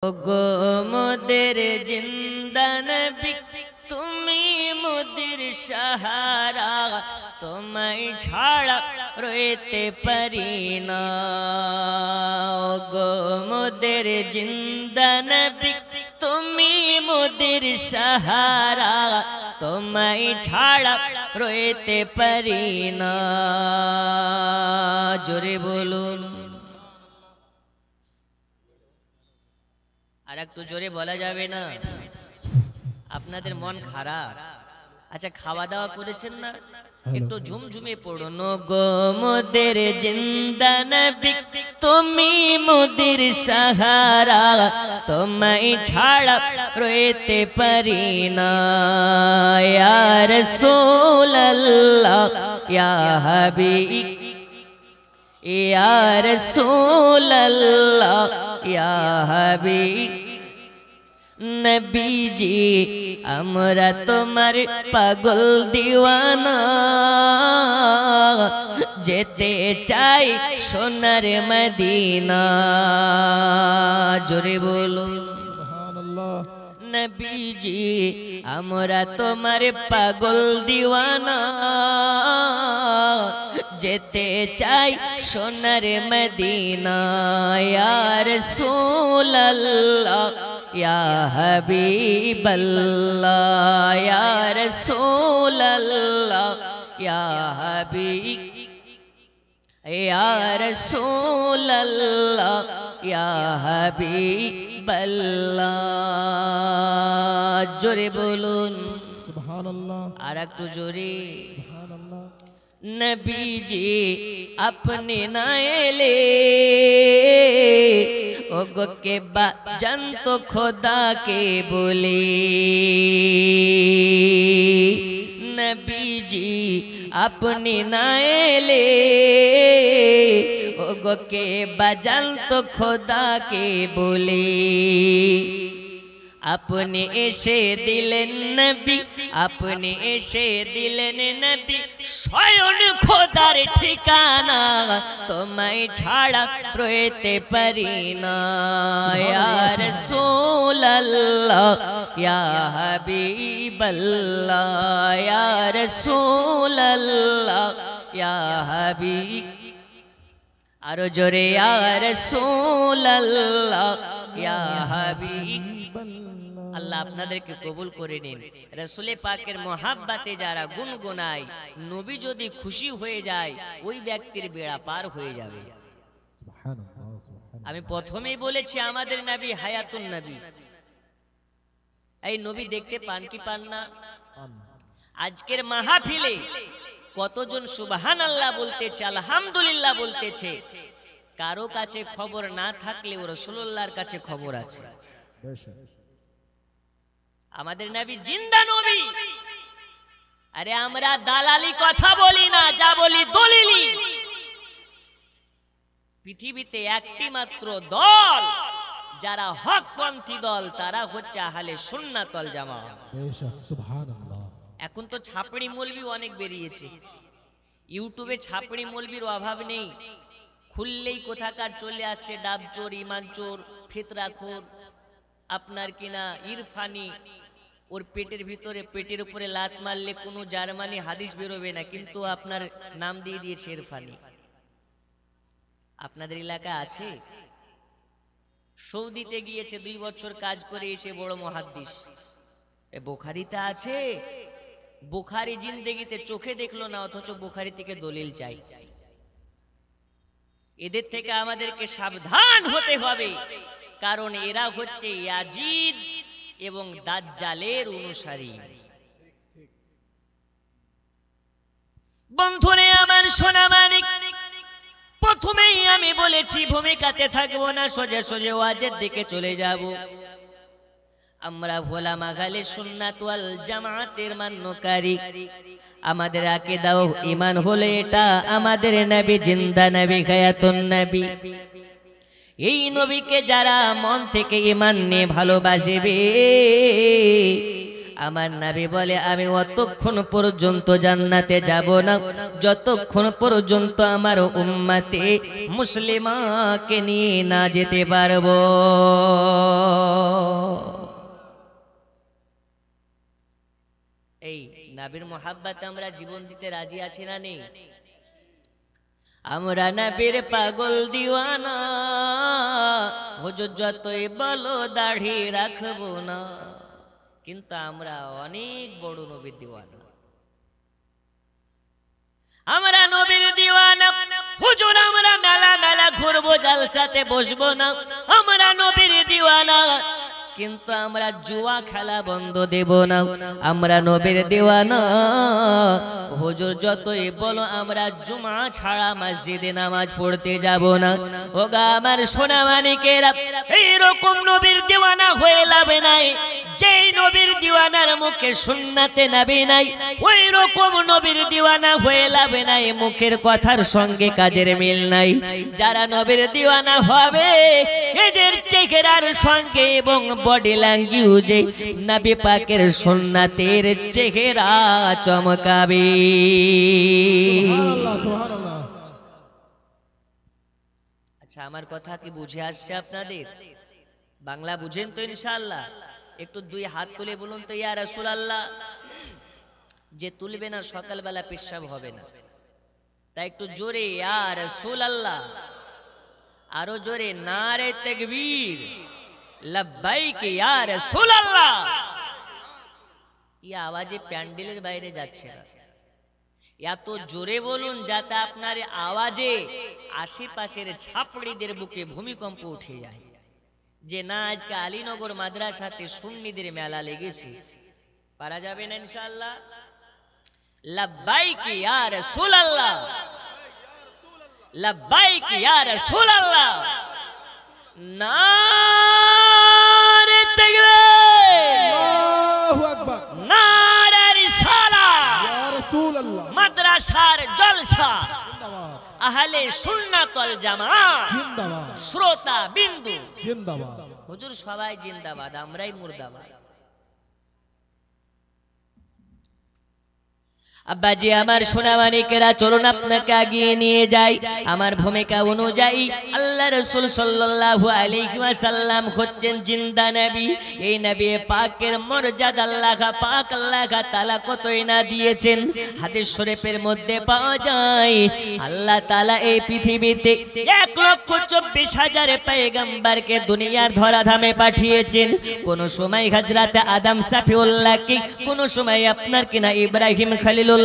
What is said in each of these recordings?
ওগো মোদের জিন্দা নবী তুমি মোদের সাহারা, তোমায় ছাড়া রইতে পারি না। ওগো মোদের জিন্দা নবী তুমি মোদের সাহারা, তোমায় ছাড়া রইতে পারি না। জোরে বলুন, আর একটু জোরে বলা যাবে না? আপনাদের মন খারাপ? আচ্ছা, খাওয়া দাওয়া করেছেন না? একটু ঝুমঝুমে পড়ুন। গো মোদের জিন্দা নবী তুমি মোদের সাহারা, তোমায় ছাড়া রইতে পারি না। ইয়া রাসূলুল্লাহ ইয়া হাবিব, ইয়া রাসূলুল্লাহ ইয়া হাবিব নবীজি, আমরা তোমার পাগল দিওয়ানা, যেতে চাই সোনার মদিনা। জোরে বলুন সুবহানাল্লাহ। নবীজি, আমরা তোমার পাগল দিওয়ানা, যেতে চাই সোনার মদিনা। ইয়া রাসূলুল্লাহ ইয়া হাবিবাল্লাহ, ইয়া রাসূলুল্লাহ ইয়া হাবিব, ইয়া রাসূলুল্লাহ ইয়া হাবিবাল্লাহ। জোরে বলুন সুবহানাল্লাহ, আর একটু জোরে সুবহানাল্লাহ। নবীজি আপনি না এলে ওগো কে জানতো খোদাকে বলে। নবীজি আপনি না এলে ওগো কে জানতো খোদাকে বলে। আপনি এসে দিলেন নবী, আপনি এসে দিলেন নবী স্বয়ং খোদার ঠিকানা, তোমায় ছাড়া রইতে পারি না। ইয়া রাসূলুল্লাহ ইয়া হাবিবাল্লাহ, ইয়া রাসূলুল্লাহ ইয়া হাবিব, আরো জোরে ইয়া রাসূলুল্লাহ ইয়া হাবিব। আল্লাহ আপনাদেরকে কবুল করে নিন। রাসূলে পাকের মোহাব্বতে যারা গুনগুনায়, নবী যদি খুশি হয়ে যায় ওই ব্যক্তির বেড়া পার হয়ে যাবে। আমি প্রথমেই বলেছি আমাদের নবী হায়াতুন নবী। এই নবী দেখতে পান কি পান না? আজকের মাহফিলে কতজন সুবহানাল্লাহ বলতেছে, আলহামদুলিল্লাহ বলতেছে। কারো কাছে খবর না থাকলেও রাসূলুল্লাহর কাছে খবর আছে। আমাদের নবী জিন্দা নবী। আরে আমরা দালালি কথা বলি না, যা বলি দলিলি। পৃথিবীতে একটি মাত্র দল যারা হকপন্থী দল, তারা হচ্ছে আহলে সুন্নাত ওয়াল জামাত। সুবহানাল্লাহ। এখন তো ছাপড়ি মৌলবি অনেক বেরিয়েছে। ইউটিউবে ছাপড়ি মৌলবির অভাব নেই, খুললেই কোথাকার চলে আসছে ডাবচোর, ইমানচোর, ফিতরাখোর, আপনার কিনা ইরফানি। ওর পেটের ভিতরে, পেটের উপরে লাত মারলে কোনো জার্মানি হাদিস বেরোবে না, কিন্তু আপনার নাম দিয়ে দিয়েছে ইরফানি। আপনাদের এলাকা আছে? সৌদিতে গিয়েছে, 2 বছর কাজ করে এসে বড় মুহাদ্দিস। বুখারীতে আছে, বুখারী জিন্দেগিতে চোখে দেখলো না, অথচ বুখারী থেকে দলিল চাই। এদের থেকে আমাদেরকে সাবধান হতে হবে, কারণ এরা হচ্ছে ইয়াজিদ এবং দাজ্জালের অনুসারী। বন্ধুরে আমার সোনা মানিক, প্রথমেই আমি বলেছি ভূমিকাতে থাকবো না, সোজা সোজা ওয়াজের দিকে চলে যাব। আমরা ওলামা আহলে সুন্নাত ওয়াল জামাতের মান্যকারী। আমাদের আকীদা ও ঈমান হলো এটা, আমাদের নবী জিন্দা নবী, হায়াতুন নবী। এই নবীকে যারা মন থেকে ঈমান নিয়ে ভালোবাসবে, আমার নবী বলে আমি অতক্ষণ পর্যন্ত জান্নাতে যাব না যতক্ষণ পর্যন্ত আমার উম্মতে মুসলিমাকে নিয়ে না যেতে পারবো। এই নবীর মোহাব্বতে আমরা জীবন দিতে রাজি আছি না নেই? আমরা নবীর পাগল দিওয়ানা, হুজুর যতই বলো দাড়ি রাখবো না, কিন্তু আমরা অনেক বড় নবীর দিওয়ানা। আমরা নবীর দিওয়ানা হুজুর, আমরা মেলা মেলা ঘুরবো, জালসাতে বসবো না, আমরা নবীর দিওয়ানা, কিন্তু আমরা জুয়া খেলা বন্ধ দেব না। আমরা নবীর দিওয়ানা, হুজুর যতই বলো আমরা জুমা ছাড়া মসজিদে নামাজ পড়তে যাব না। ওগা আমার সোনা মানিকেরা, এইরকম নবীর দিওয়ানা হয়ে লাভ নাই। যেই নবীর দিওয়ানার মুখে সুন্নাতে নবী নাই, ওই রকম নবীর দিওয়ানা হয়ে লাভ নাই, মুখের কথার সঙ্গে কাজের মিল নাই। যারা নবীর দিওয়ানা হবে এদের চেহারার সঙ্গে এবং বডি ল্যাঙ্গুয়েজে নবী পাকের সুন্নাতের চেহারা চমকাবে। সুবহানাল্লাহ, সুবহানাল্লাহ। আচ্ছা, আমার কথা কি বুঝে আসছে আপনাদের? বাংলা বুঝেন তো ইনশাআল্লাহ? একটু দুই হাত তুলে বলুন তো ইয়া রাসূলুল্লাহ। যে তুলবে না সকালবেলা পেশাব হবে না, তাই একটু জোরে ইয়া রাসূলুল্লাহ, আরো জোরে নারে তাকবীর, লব্বাইক ইয়া রাসূলুল্লাহ। এই আওয়াজে প্যান্ডেলের বাইরে যাচ্ছে না, এত জোরে বলুন যাতে আপনার আওয়াজে আশেপাশের ছাপড়িদের বুকে ভূমিকম্প উঠে যায়। যে না আজকে আলীনগর মাদ্রাসাতে সুন্নিদের মেলা লেগেছে, পারা যাবে না ইনশাআল্লাহ? লব্বাইক ইয়া রাসূলুল্লাহ, লব্বাইক ইয়া রাসূলুল্লাহ, নারে তাকবীর, আল্লাহু আকবার, নারে রিসালাত, ইয়া রাসূলুল্লাহ, মাদ্রাসার জলসা, জিন্দাবাদ, আহলে সুন্নাত ওয়াল জামাত, জিন্দাবাদ, শ্রোতা বিন্দু, জিন্দাবাদ। হুজুর সবাই জিন্দাবাদ, আমরাই মুর্দাবাদ। আব্বাজি আমার সোনা মানিকেরা, চলুন আপনাকে আগিয়ে নিয়ে যাই। আমার ভূমিকা অনুযায়ী আল্লাহ রাসূল সাল্লাল্লাহু আলাইহি ওয়াসাল্লাম হচ্ছেন জিন্দা নবী। এই নবী পাকের মর্যাদা আল্লাহ পাক আল্লাহ তাআলা কতই না দিয়েছেন। হাদিস শরীফের মধ্যে পাওয়া যায় আল্লাহ তাআলা এই পৃথিবীতে 1,24,000 পয়গম্বরকে দুনিয়ার ধরাধামে পাঠিয়েছেন। কোন সময় হযরত আদম সাফিউল্লাহকে, কোন সময় আপনার কিনা ইব্রাহিম খলিলুল্লাহকে,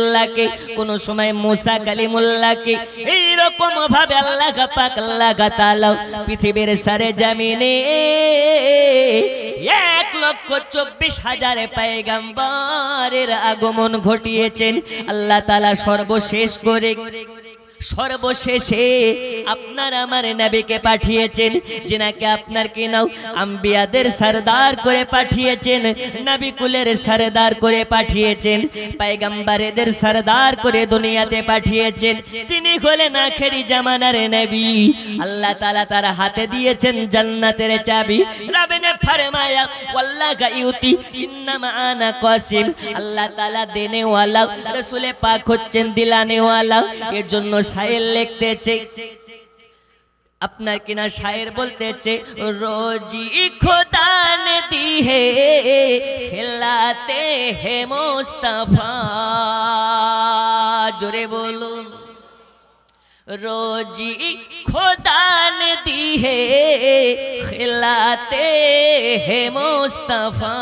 কোন সময় মুসা কালিমুল্লাহকে, এইরকম ভাবে আল্লাহ পাক আল্লাহ তাআলা পৃথিবীর সারে জমিনে 1,24,000 পয়গম্বরের আগমন ঘটিয়েছেন। আল্লাহ তাআলা সর্বশেষে আপনার আমার নবীকে পাঠিয়েছেন, যিনাকে আপনার কি নাও আম্বিয়াদের সরদার করে পাঠিয়েছেন, নবী কুলের সরদার করে পাঠিয়েছেন, পয়গম্বরদের সরদার করে দুনিয়াতে পাঠিয়েছেন। তিনি হলেন আখেরি জামানার নবী। আল্লাহ তাআলা তার হাতে দিয়েছেন জান্নাতের চাবি। রবে ने फरमाया वल्लाह युति इन्नमा आना कासिम, আল্লাহ তাআলা দেনে ওয়ালা, রাসূল পাক হচ্ছেন দিলানে ওয়ালা। এর জন্য শায়ের লিখতেছে, আপনার কিনা শায়ের বলতেছে, রোজি খোদা ने दी है खिलाते हैं मुस्तफा। জোরে বলুন, रोजी खुदा ने दी है खिलाते हैं मुस्तफा।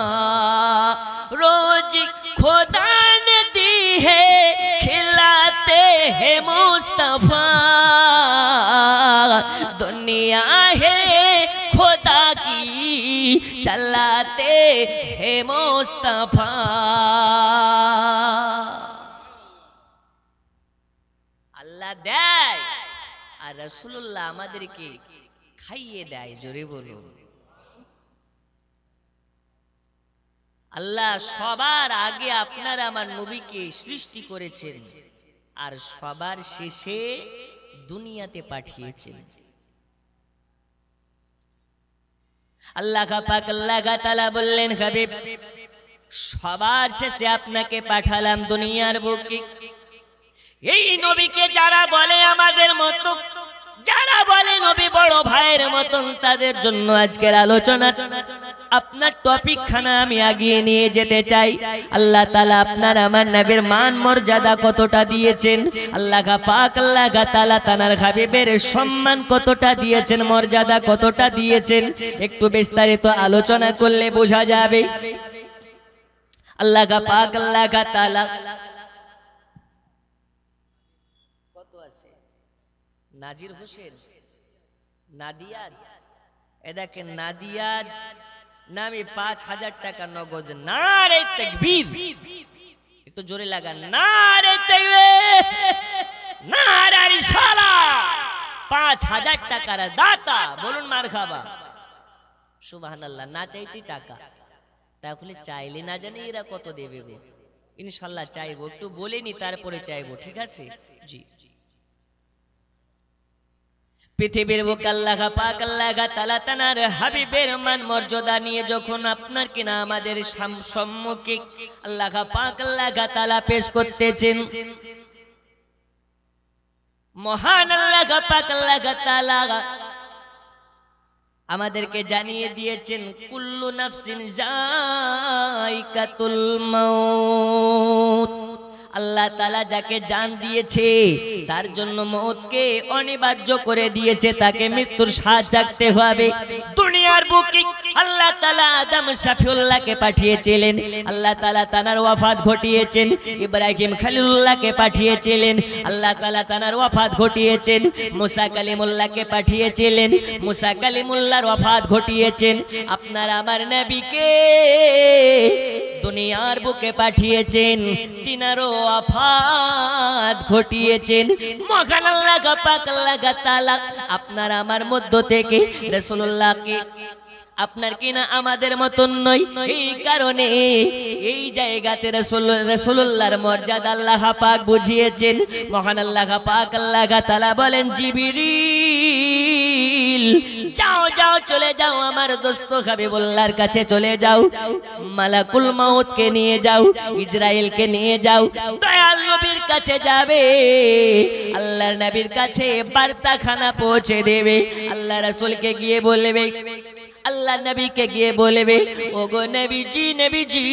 रोजी खुदा ने दी है खिलाते हैं मुस्तफा। दुनिया है खुदा की चलाते हैं मुस्तफा। আল্লাহ দেয় আর রাসূলুল্লাহ আমাদেরকে খাইয়ে দেয়। জোরে বলুন, আল্লাহ সবার আগে আপনার আমার নবীকে সৃষ্টি করেছেন আর সবার শেষে দুনিয়াতে পাঠিয়েছেন। আল্লাহ পাক আল্লাহ তাআলা বললেন, হাবিব সবার শেষে আপনাকে পাঠালাম দুনিয়ার বুকে। এই নবীকে যারা বলে আমাদের মতো, যারা বলে নবী বড় ভাইয়ের মতন, তাদের জন্য আজকের আলোচনা। আপনার টপিক খানা আমি আগিয়ে নিয়ে যেতে চাই। আল্লাহ তাআলা আপনার আমার নবীর মান মর্যাদা কতটা দিয়েছেন, আল্লাহ পাক আল্লাহ তাআলা তানার হাবিবের সম্মান কতটা দিয়েছেন, মর্যাদা কতটা দিয়েছেন, একটু বিস্তারিত আলোচনা করলে বোঝা যাবে। আল্লাহ পাক আল্লাহ তাআলা কত আছে? নাজির হোসেন, নাদিয়াজ, এ দেখেন নাদিয়াজ নামে ৫,০০০ টাকা নগদ। নারে তাকবীর, একটু জোরে লাগান, নারে তাকবীর, নারে রিসালাত। ৫,০০০ টাকার দাতা, বলুন মারহাবা, সুবহানাল্লাহ। না চাইতে টাকা, তাহলে চাইলে না জানি এরা কত দেবে গো। ইনশাআল্লাহ চাইবো, একটু বলে নি তারপরে চাইবো, ঠিক আছে? জি। পৃথিবীর বুকে আল্লাহ পাক আল্লাহ তাআলা তানার হাবিবের মান মর্যাদা নিয়ে যখন আপনার কিনা আমাদের সম্মুখে আল্লাহ পাক আল্লাহ তাআলা পেশ করতেছেন, মহান আল্লাহ পাক আল্লাহ তাআলা আমাদেরকে জানিয়ে দিয়েছেন, কুল্লু নাফসিন যায়কাতুল মাউত। আল্লাহ তাআলা যাকে জান দিয়েছে তার জন্য মওতকে অনিবার্য করে দিয়েছে, তাকে মৃত্যুর স্বাদ জাগতে হবে। দুনিয়ার বুকে আল্লাহ তাআলা আদম শফিউল্লাহকে পাঠিয়েছিলেন, আল্লাহ তাআলা তানার ওয়াফাত ঘটিয়েছেন। ইব্রাহিম খলিলুল্লাহকে পাঠিয়েছিলেন, আল্লাহ তাআলা তানার ওয়াফাত ঘটিয়েছেন। মুসা কালিমুল্লাহকে পাঠিয়েছিলেন, মুসা কালিমুল্লাহর ওয়াফাত ঘটিয়েছেন। আপনার আমার নবীকে দুনিয়ার বুকে পাঠিয়েছেন, তিনারও ওয়াফাত ঘটিয়েছেন। মহান আল্লাহ পাক আল্লাহ তাআলা আপনার আমার মধ্য থেকে রাসূলুল্লাহকে আপনার কিনা আমাদের মতন নয়, এই কারণে এই জায়গাতে রাসূলুল্লাহর মর্যাদা আল্লাহ পাক বুঝিয়েছেন। মহান আল্লাহ পাক আল্লাহ তাআলা বলেন, জিবরিল যাও যাও চলে যাও, আমার দোস্ত হাবিবুল্লাহর কাছে চলে যাও, মালাকুল মাউতকে নিয়ে যাও, ইসরাইলকে নিয়ে যাও, দয়াল নবীর কাছে যাবে, আল্লাহর নবীর কাছে বার্তাখানা পৌঁছে দেবে। আল্লাহ রাসূলকে গিয়ে বলবে, আল্লাহ নবীকে গিয়ে বলবে, ওগো নবীজি নবীজি,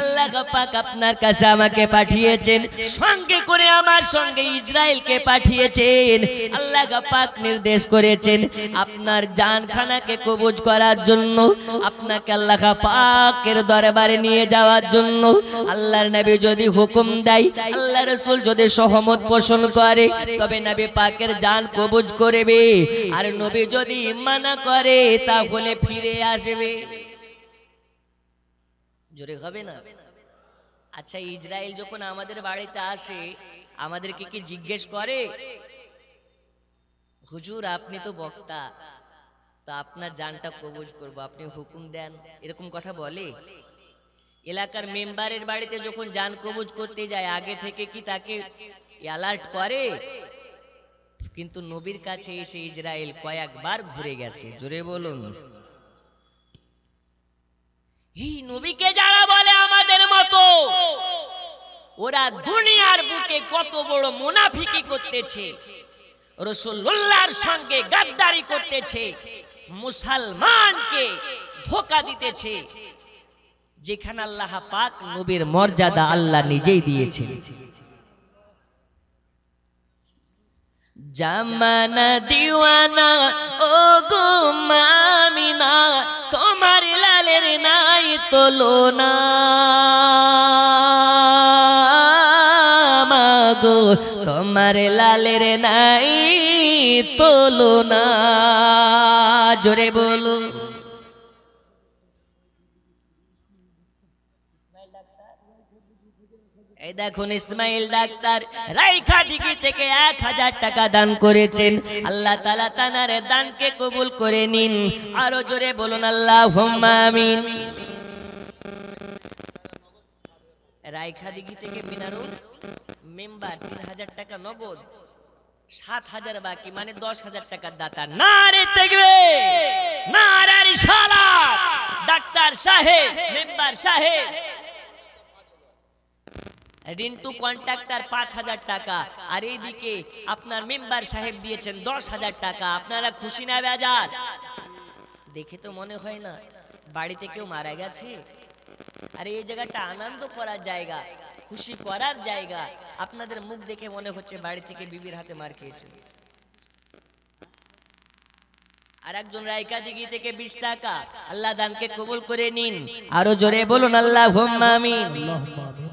আল্লাহ পাক আপনার কাছে আমাকে পাঠিয়েছেন, সঙ্গে করে আমার সঙ্গে ইসরাইলকে পাঠিয়েছেন। আল্লাহ পাক নির্দেশ করেছেন আপনার জানখানাকে কবজ করার জন্য, আপনাকে আল্লাহ পাকের দরবারে নিয়ে যাওয়ার জন্য। আল্লাহর নবী যদি হুকুম দেয়, আল্লাহ রাসূল যদি সহমত পোষণ করে, তবে নবী পাকের জান কবজ করবে। আর নবী যদি মানা করে, তাহলে ফিরে আসবে। জোরে হবে না? আচ্ছা, ইসরাইল যখন আমাদের বাড়িতে আসে, আমাদেরকে কি জিজ্ঞেস করে, হুজুর আপনি তো বক্তা, তো আপনার জানটা কবজ করব, আপনি হুকুম দেন, এরকম কথা বলে? এলাকার মেম্বারের বাড়িতে যখন জান কবজ করতে যায়, আগে থেকে কি তাকে অ্যালার্ট করে? কিন্তু নবীর কাছে এসে ইসরাইল কয়েকবার ঘুরে গেছে। জোরে বলুন। এই নবীকে যারা বলে আমাদের মতো, ওরা দুনিয়ার বুকে কত বড় মুনাফিকি করতেছে, রাসূলুল্লাহর সঙ্গে গাদ্দারি করতেছে, মুসলমানকে ধোঁকা দিতেছে, যেখানে আল্লাহ পাক নবীর মর্যাদা আল্লাহ নিজেই দিয়েছেন। জামানা দিওয়ানা ও গো মামিনা, তোমার লালের নাই তুলনা, মাগো তোমার লালের নাই তুলনা। জোরে বলুন। এই দেখুন, ইসমাইল ডাক্তার রাইখাদিঘি থেকে ১,০০০ টাকা দান করেছেন। আল্লাহ তাআলা তানার দানকে কবুল করে নিন। আরো জোরে বলুন আল্লাহুম্মা আমিন। রাইখাদিঘি থেকে মিনারুল মেম্বার ৩,০০০ টাকা নগদ, ৭,০০০ বাকি, মানে ১০,০০০ টাকার দাতা। নারে তাকবীর, নারে রিসালাত। ডাক্তার সাহেব, মেম্বার সাহেব, রিন্টু কন্ট্রাক্টর 5,000 টাকা, আর এইদিকে আপনার মেম্বার সাহেব দিয়েছেন 10,000 টাকা। আপনারা খুশি না বেজার? দেখে তো মনে হয় না বাড়িতে কেউ মারা গেছে। আর এই জায়গাটা আনন্দ করার জায়গা, খুশি করার জায়গা। আপনাদের মুখ দেখে মনে হচ্ছে বাড়ি থেকে বিবির হাতে মার খেয়েছে। আর একজন রায়কা দিঘি থেকে 20 টাকা। আল্লাহ দানকে কবুল করে নিন। আরো জোরে বলুন আল্লাহুম্মা আমিন। আল্লাহুম্মা আমিন।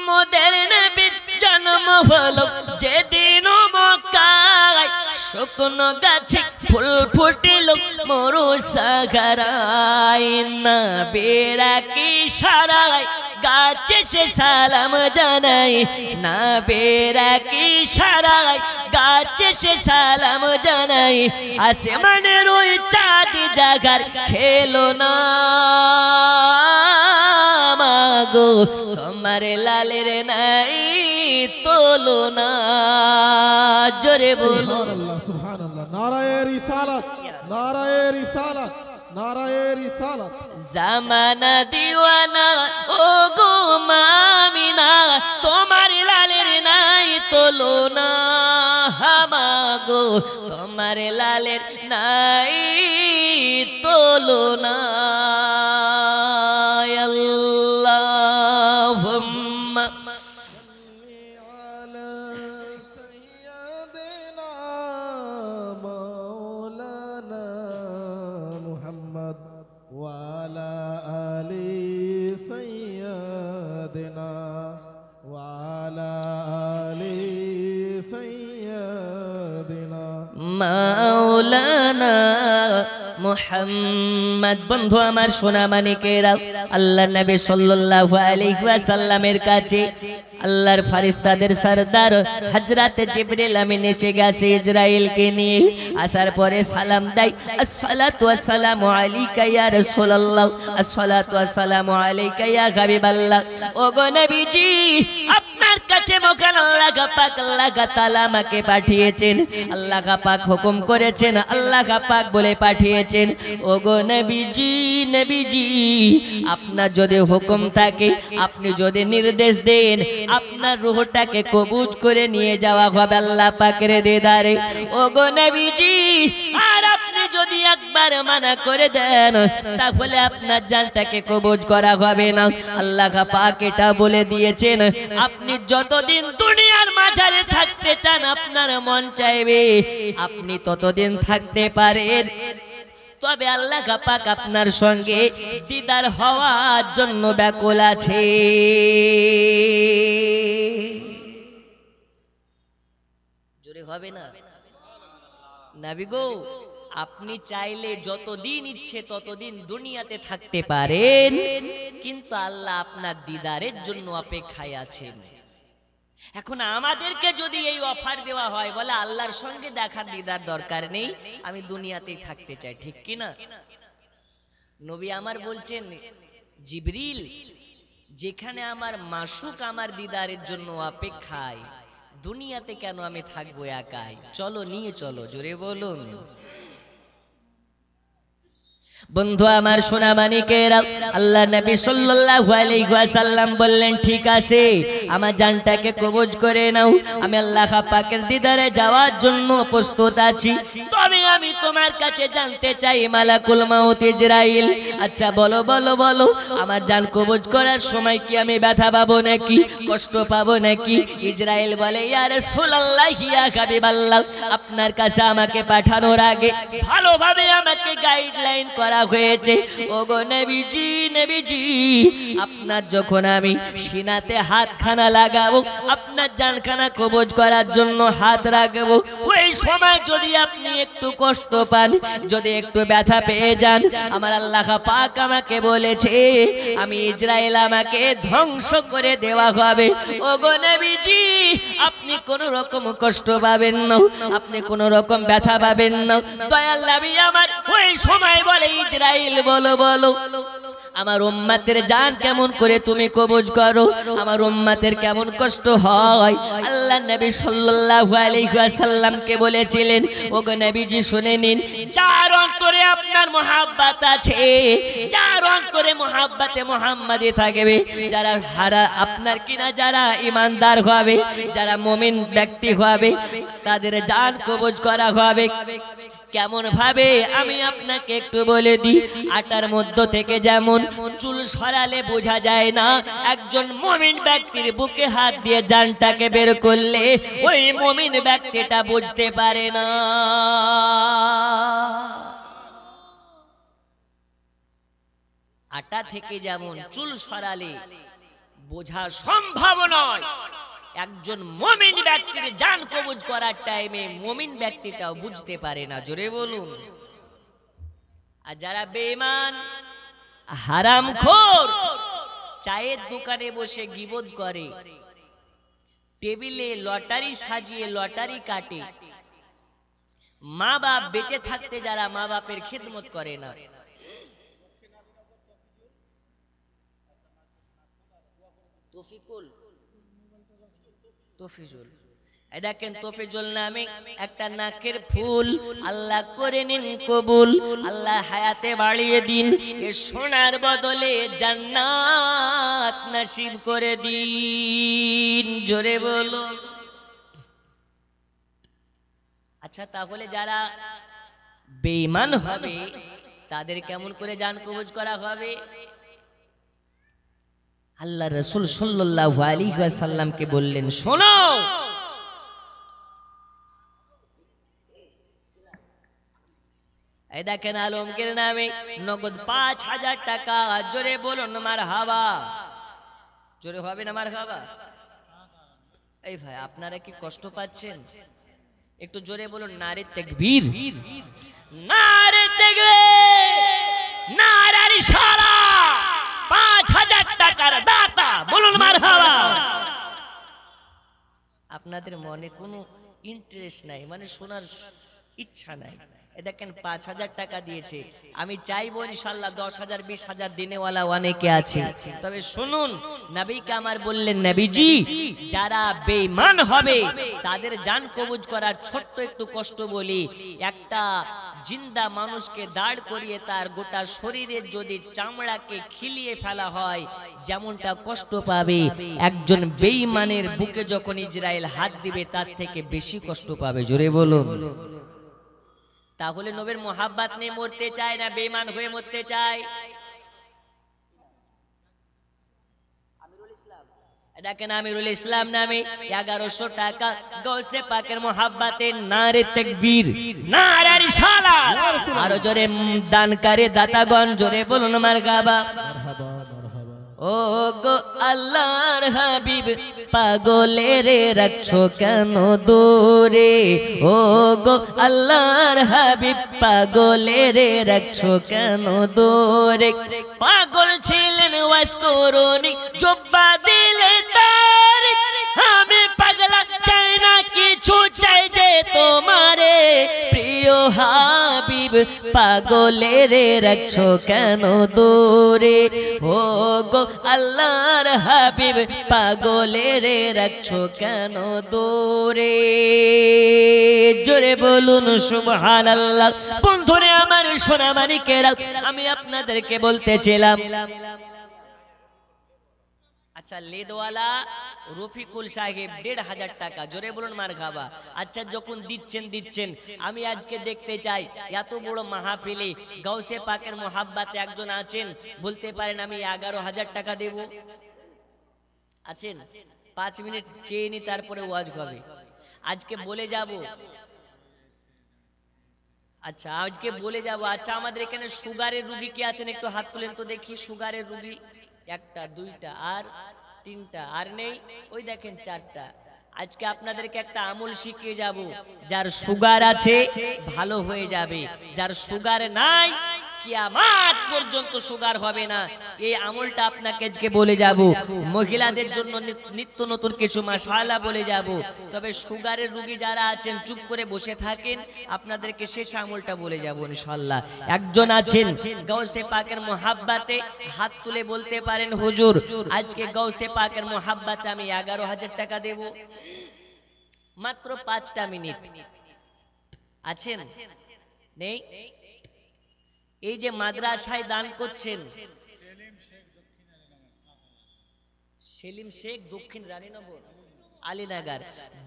মোদের নবীর জন্ম হলো যেদিন মক্কায়, শুকনো গাছে ফুল ফুটিল মরু সাগরায়, নবীর কি ইশারায় গাছে সে সালাম জানাই, নবীর কি ইশারায় গাছে সে সালাম জানাই। আসমানের ওই চাঁদ জাগার খেলো না মাগো, তোমার লালের নাই তুলনা। জোরে বলো সুবহানাল্লাহ সুবহানাল্লাহ। নারায়ে রিসালাত, নারায়ে রিসালাত, নারায়ে রিসালাত। জামানা দিওয়ানা ও গো মামিনা, তোমার লালের নাই তুলনা মাগো, তোমার লালের নাই তুলনা। আল্লাহুম্মা আলা সাইয়্যিদিনা মাওলানা মুহাম্মদ ওয়া আলা আলি সাইয়্যিদিনা ওয়া আলা আলি সাইয়্যিদিনা মাওলানা মুহাম্মদ। বন্ধু আমার সোনা মানিকেরা, আল্লাহ নবী সাল্লাল্লাহু আলাইহি ওয়াসাল্লামের কাছে আল্লাহর ফেরেশতাদের সরদার হযরত জিবরিল আমিন এসে গেছে ইসরাইলকে নিয়ে। আসার পরে সালাম দেয়, আসসালাতু ওয়াসসালামু আলাইকা ইয়া রাসূলুল্লাহ, আসসালাতু ওয়াসসালামু আলাইকা ইয়া হাবিবাল্লাহ। ওগো নবীজি, আপনার কাছে মকান আল্লাহ পাক তাআলা আমাকে পাঠিয়েছেন। আল্লাহ পাক হুকুম করেছেন, আল্লাহ পাক বলে পাঠিয়েছেন। ওগো নবীজি, নবীজি আপনার যদি হুকুম থাকে, আপনি যদি নির্দেশ দেন, আপনার রূহটাকে কবজ করে নিয়ে যাওয়া হবে আল্লাহ পাকের দিদারে। ওগো নবীজি, আর আপনি যদি একবার মানা করে দেন, তাহলে আপনার জানটাকে কবজ করা হবে না। আল্লাহ পাক এটা বলে দিয়েছেন, আপনি যতদিন দুনিয়ার মাঝারে থাকতে চান, আপনার মন চাইবে আপনি ততদিন থাকতে পারেন। তবে আল্লাহ পাক আপনার সঙ্গে দিদার হওয়ার জন্য ব্যাকুল আছে। জোরে হবে না? নবী গো, আপনি চাইলে যতদিন ইচ্ছে ততদিন দুনিয়াতে থাকতে পারেন, কিন্তু আল্লাহ আপনার দিদারের জন্য অপেক্ষায় আছেন। এখন আমাদেরকে যদি এই অফার দেওয়া হয়, বলে আল্লাহর সঙ্গে দেখার দিদার দরকার নেই, আমি দুনিয়াতেই থাকতে চাই, ঠিক কি না? নবী আমার বলছেন, জিবরিল, যেখানে আমার মাসুক আমার দিদারের জন্য অপেক্ষায়, দুনিয়াতে কেন আমি থাকবো একাই? চলো, নিয়ে চলো। জোরে বলুন। বন্ধু আমার সোনা মানিকেরা, আল্লাহ নবী সাল্লাল্লাহু আলাইহি ওয়াসাল্লাম বললেন, ঠিক আছে, আমার জানটাকে কবজ করে নাও, আমি আল্লাহ পাকের দিদারে যাওয়ার জন্য প্রস্তুত আছি। তবে আমি তোমার কাছে জানতে চাই, মালাকুল মাউত ইসরাইল, আচ্ছা বলো বলো বলো, আমার জান কবজ করার সময় কি আমি ব্যথা পাবো নাকি, কষ্ট পাবো নাকি? ইসরাইল বলে, ইয়া রাসূলুল্লাহ, ইয়া হাবিবাল্লাহ, আপনার কাছে আমাকে পাঠানোর আগে ভালোভাবে আমাকে গাইডলাইন করা হয়েছে। ওগো নবীজি, নবীজি আপনার যখন আমি সিনাতে হাতখানা লাগাবো, আপনার জানখানা কবজ করার জন্য হাত রাখবো, ওই সময় যদি আপনি একটু কষ্ট পান, যদি একটু ব্যথা পেয়ে যান, আমার আল্লাহ পাক আমাকে বলেছে, আমি ইসরাইল আমাকে ধ্বংস করে দেওয়া হবে। ওগো নবীজি, আপনি কোন রকম কষ্ট পাবেন না, আপনি কোন রকম ব্যথা পাবেন না। দয়াল নবী আমার ওই সময় বলে, ইসরাইল বলো বলো, আমার উম্মতের জান কেমন করে তুমি কবজ করো, আমার উম্মতের কেমন কষ্ট হয়। আল্লাহ নবী সাল্লাল্লাহু আলাইহি ওয়াসাল্লামকে বলেছিলেন, ওগো নবীজি শুনে নিন, যার অন্তরে আপনার মহব্বত আছে, যার অন্তরে মোহাব্বতে মোহাম্মদী থাকবে, যারা আপনার কিনা যারা ইমানদার হবে, যারা মুমিন ব্যক্তি হবে, তাদের জান কবজ করা হবে। কেমন ভাবে আমি আপনাকে একটু বলে দিই। আটার মধ্য থেকে যেমন চুল সরালে বোঝা যায় না, একজন মুমিন ব্যক্তির বুকে হাত দিয়ে জানটাকে বের করলে ওই মুমিন ব্যক্তিটা বুঝতে পারে না। আটা থেকে যেমন চুল সরালে বোঝা সম্ভব নয়, একজন মুমিন ব্যক্তির জান কবজ করার টাইমে মুমিন ব্যক্তিটাও বুঝতে পারে না। জোরে বলুন। আর যারা বেঈমান হারামখোর, চায়ের দোকানে বসে গীবত করে, টেবিলে লটারি সাজিয়ে লটারি কাটে, মা বাপ বেঁচে থাকতে যারা মা বাপের খিদমত করে না, তফিজুল, দেখেন তফিজুল নামে একটা নাকের ফুল আল্লাহ করে নিন কবুল, আল্লাহ হায়াতে বাড়িয়ে দিন, এ সোনার বদলে জান্নাত নসিব করে দিন। জোরে বলো। আচ্ছা, তাহলে যারা বেঈমান হবে তাদের কেমন করে জান কবজ করা হবে? আল্লাহ রাসূল সাল্লাল্লাহু আলাইহি ওয়াসাল্লামকে বললেন, শোনো, এই দেখেন আলমগীর নামে নগদ ৫,০০০ টাকা। জোরে বলুন মারহাবা। জোরে হবে না মারহাবা? এই ভাই, আপনারা কি কষ্ট পাচ্ছেন? একটু জোরে বলুন নারে তাকবীর, নারে তাকবীর, নারে রিসালাত। ৫,০০০ টাকার দাতা বলুন মারহাবা। আপনাদের মনে কোনো ইন্টারেস্ট নাই, মানে শোনার ইচ্ছা নাই। দেখেন ৫,০০০ টাকা দিয়েছে। আমি চাইবো ইনশাআল্লাহ ১০,০০০ ২০,০০০ দিনেওয়ালা অনেকে আছে। তবে শুনুন, নবীকে আমার বললেন, নবীজি যারা বেঈমান হবে তাদের জান কবজ করার ছোট্ট একটু কষ্ট বলি। একটা জিন্দা মানুষকে দাঁড় করিয়ে তার গোটা শরীরের যদি চামড়াকে খিলিয়ে ফেলা হয় যেমনটা কষ্ট পাবে, একজন বেঈমানের বুকে যখন ইসরায়েল হাত দিবে তার থেকে বেশি কষ্ট পাবে। জোরে বলুন। তাহলে নবীর মোহাব্বত নিয়ে মরতে চায় না বেঈমান হয়ে মরতে চায়? দেখেন আমিরুল ইসলাম নামে ১১০০ টাকা গৌসে পাকের মোহাব্বতে নারে তাকবীর, নারে রিসালাত। আরো জোরে দানকারী দাতাগণ জোরে বলুন মারহাবা। ও গো আল্লাহর হাবিব পাগলের রাখছো কেন দূরে, ও গো আল্লাহর হাবিব পাগলের রাখছো কেন দূরে। পাগল ছিলেন ওয়াজ করুনি জব্বা দিলে তার, আমি পাগলা চাই না কিছু, চাই যে তোমারে প্রিয় হাবিব পাগলের রাখছো কেন দূরে, ও গো আল্লাহর হাবিব পাগলের রাখছো কেন দূরে। জোরে বলুন সুবহানাল্লাহ। বন্ধুরে আমার সোনা মানিকেরা, আমি আপনাদেরকে বলতেছিলাম, আচ্ছা লেদওয়ালা রফিকুল সাহেব ১৫০০ টাকা, জোরে বলুন মারহাবা। আচ্ছা যখন দিচ্ছেন, আমি আজকে দেখতে চাই এত বড় মাহফিলে গাউসে পাকের মোহাব্বতে একজন আছেন, বলতে পারেন আমি ১১০০০ টাকা দেব? আছেন? ৫ মিনিট চেয়ে নি, তারপরে ওয়াজ হবে। আজকে বলে যাব, আচ্ছা আজকে বলে যাব। আচ্ছা আমাদের এখানে সুগারের রুগী কি আছেন? একটু হাত তুলেন তো দেখি। সুগারের রুগী ১টা ২টা আর ৩টা, আর নেই? ওই দেখেন ৪টা। আজকে আপনাদেরকে একটা আমল শিখিয়ে যাব। যার সুগার আছে ভালো হয়ে যাবে, যার সুগার নাই কিয়ামত পর্যন্ত সুগার হবে না। এই আমলটা আপনাকে আজকে বলে যাব। মহিলাদের জন্য নিত্য নতুন কিছু মাশাআল্লাহ বলে যাব। তবে সুগারের রোগী যারা আছেন চুপ করে বসে থাকেন, আপনাদেরকে শেষ আমলটা বলে যাব ইনশাআল্লাহ। একজন আছেন গাউসে পাকের মোহাব্বতে, হাত তুলে বলতে পারেন হুজুর আজকে গাউসে পাকের মোহাব্বতে আমি ১১০০০ টাকা দেব। মাত্র ৫টা মিনিট। আছেন? নেই? এই যে মাদ্রাসায় দান করছেন, সেলিম শেখ দক্ষিণ রানীনগর আলীনগর,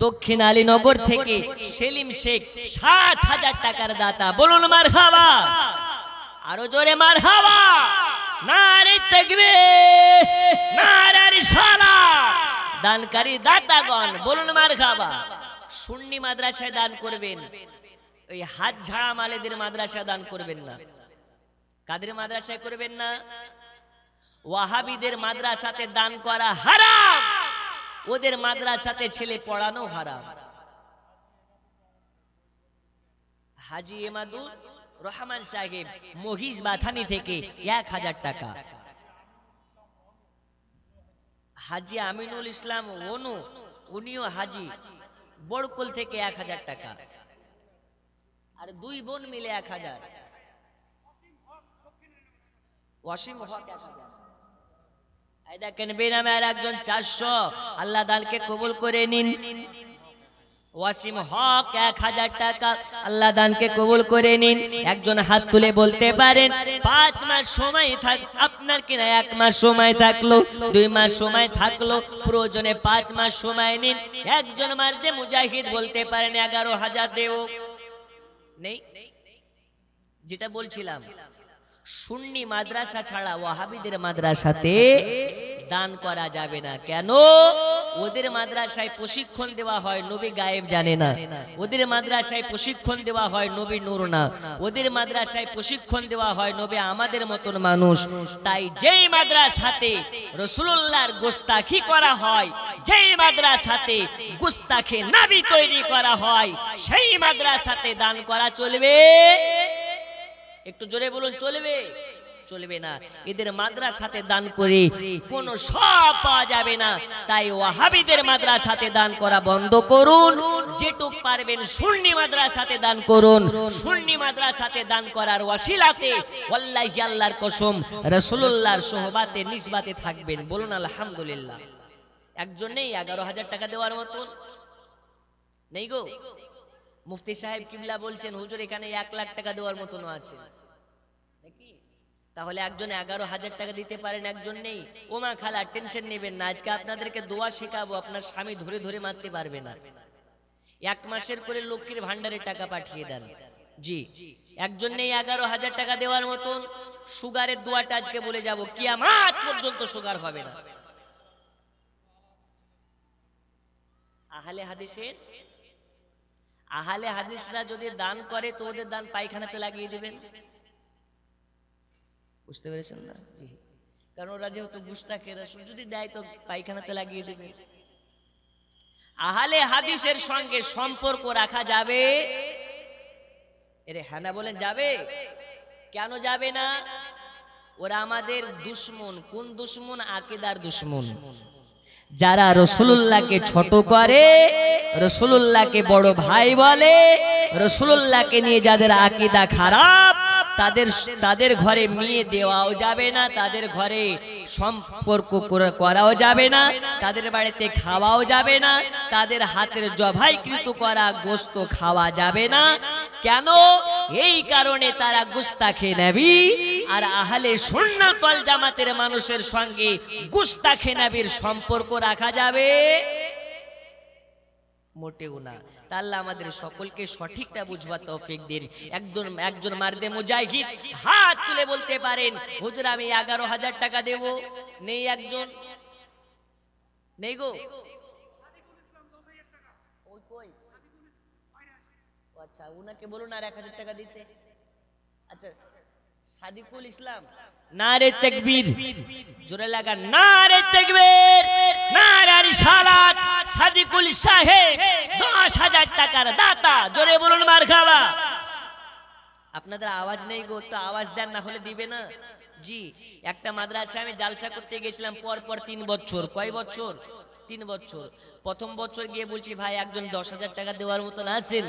দক্ষিণ আলীনগর থেকে সেলিম শেখ ৭০০০ টাকার দাতা। বলুন মারহাবা, আরো জোরে মারহাবা। নারে তাকবীর, নারে রিসালাত। দানকারী দাতাগণ বলুন মারহাবা। সুন্নি মাদ্রাসায় দান করবেন, ওই হাত ঝাড়া মালেদের মাদ্রাসায় দান করবেন না। কাদের মাদ্রাসায় করবেন না? ওয়াহাবিদের মাদ্রাসাতে দান করা হারাম, ওদের মাদ্রাসাতে ছেলে পড়ানো হারাম। হাজী এমাদুর রহমান সাহেব মহিষ বাথানি থেকে ১০০০ টাকা। হাজী আমিনুল ইসলাম অনু, উনিও হাজী, বড়কুল থেকে ১০০০ টাকা। আর দুই বোন মিলে ১০০০। ওয়াসিম হক ১০০০। এই দেখেন বেনামের একজন ৪০০। আল্লাহ দানকে কবুল করে নিন। ওয়াসিম হক ১০০০ টাকা। আল্লাহ দানকে কবুল করে নিন। একজন হাত তুলে বলতে পারেন ৫ মাস সময় থাক, আপনার কিনা ১ মাস সময় থাকলো, ২ মাস সময় থাকলো, প্রয়োজনে ৫ মাস সময় নিন। একজন মারদে মুজাহিদ বলতে পারেন ১১,০০০ দেব। নেই, যেটা বলছিলাম সুন্নি মাদ্রাসা ছাড়া ওয়াহাবিদের মাদ্রাসাতে দান করা যাবে না। কেন? ওদের মাদ্রাসায় প্রশিক্ষণ দেওয়া হয় নবী গায়েব জানে না, ওদের মাদ্রাসায় প্রশিক্ষণ দেওয়া হয় নবী নূর না, ওদের মাদ্রাসায় প্রশিক্ষণ দেওয়া হয় নবী আমাদের মতন মানুষ। তাই যেই মাদ্রাসাতে রাসূলুল্লাহর গোস্তাখি করা হয়, যেই মাদ্রাসাতে গোস্তাখে নবী তৈরি করা হয়, সেই মাদ্রাসাতে দান করা চলবে? একটু জোরে বলুন, চলবে? চলবে না। এদের মাদ্রাসাতে দান করে কোনো সব পাওয়া যাবে না। তাই ওয়াহাবিদের মাদ্রাসাতে দান করা বন্ধ করুন। যেটুক পারবেন সুন্নি মাদ্রাসাতে দান করুন। সুন্নি মাদ্রাসাতে দান করার ওয়াসিলাতে ওয়াল্লাহি আল্লাহর কসম রাসূলুল্লাহর সোহবাতে নিসবাতে থাকবেন। বলুন আলহামদুলিল্লাহ। একজন নেই ১১,০০০ টাকা দেওয়ার মতন? নেই গো। মুফতি সাহেব কিবলা বলছেন হুজুর এখানে ১ লাখ টাকা দেওয়ার মতনও আছে। তাহলে একজন ১১,০০০ টাকা দিতে পারেন, একজন নেই। ওমা খালা টেনশন নেবেন না, আজকে আপনাদেরকে দোয়া শেখাবো, আপনার স্বামী ধরে ধরে মারতে পারবে না। ১ মাসের করে লক্ষ্মীর ভান্ডারের টাকা পাঠিয়ে দেন। জি, একজন নেই ১১,০০০ টাকা দেওয়ার মতন। সুগারের দোয়াটা আজকে বলে যাব, কিয়ামত পর্যন্ত সুগার হবে না। আহলে হাদিসরা যদি দান করে তো ওদের দান পায়খানাতে লাগিয়ে দিবেন। বুঝতে পেরেছেন না? জি, কারণ ওরা যেহেতু গুস্তাখে, রাসূল যদি দেয় তো পায়খানাতে লাগিয়ে দিবে। আহলে হাদিসের সঙ্গে সম্পর্ক রাখা যাবে? এরে হ্যাঁ না বলেন, যাবে? কেন যাবে না? ওরা আমাদের দুশমন। কোন দুশমন? আকীদার দুশমন। যারা রাসূলুল্লাহকে ছোট করে, রাসূলুল্লাহকে বড় ভাই বলে, রাসূলুল্লাহকে নিয়ে যাদের আকীদা খারাপ, তাদের ঘরে মেয়ে দেওয়াও যাবে না, তাদের ঘরে সম্পর্ক করাও যাবে না, তাদের বাড়িতে খাওয়াও যাবে না, তাদের হাতের জবাইকৃত করা গোশত খাওয়া যাবে না। কেন? এই কারণে তারা গুস্তাখে নবী। আর আহলে সুন্নাত ওয়াল জামাতের মানুষের সঙ্গে গুস্তাখে নবীর সম্পর্ক রাখা যাবে? মোটেও না। আল্লাহ আমাদের সকলকে সঠিকটা বুঝবার তৌফিক দিন। একজন মারদে মুজাহিদ হাত তুলে বলতে পারেন হুজুর আমি ১১,০০০ টাকা দেব। নেই একজন? নেই গো। আচ্ছা, উনাকে বলুন আর ১,০০০ টাকা দিতে। আচ্ছা, সাদিকুল ইসলাম। নারে তাকবীর, জোরে লাগা নারে তাকবীর, নারে রিসালাত। সাদিকুল সাহেব ১০,০০০ টাকার দাতা। জোরে বলুন মারহাবা। আপনাদের আওয়াজ নেই গো, তো আওয়াজ দেন, না হলে দিবে না। জি, একটা মাদ্রাসায় আমি জালসা করতে গেছিলাম পর ৩ বছর। কয় বছর? ৩ বছর। প্রথম বছর গিয়ে বলছি ভাই একজন ১০,০০০ টাকা দেওয়ার মতন আছেন?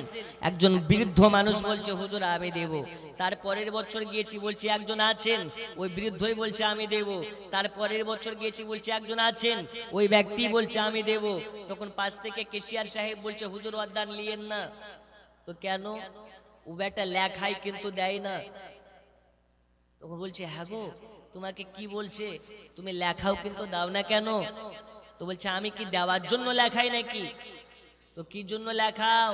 একজন বৃদ্ধ মানুষ বলছে হুজুর আমি দেব। তারপরের বছর গিয়েছি, বলছি একজন আছেন? ওই বৃদ্ধই বলছে আমি দেব। তারপরের বছর গিয়েছি, বলছে একজন আছেন? ওই ব্যক্তি বলছে আমি দেব। তখন পাশ থেকে কেশিয়ার সাহেব বলছে হুজুর ওয়াদান লিয়েন না। তো কেন? ও বেটা লেখাই কিন্তু দেয় না। তখন বলছে হ্যাঁ গো, তো তোমাকে কি বলছে, তুমি লেখাও কিন্তু দাও না কেন? তো বলছে আমি কি দেওয়ার জন্য লেখাই নাকি? তো কি জন্য লেখাও?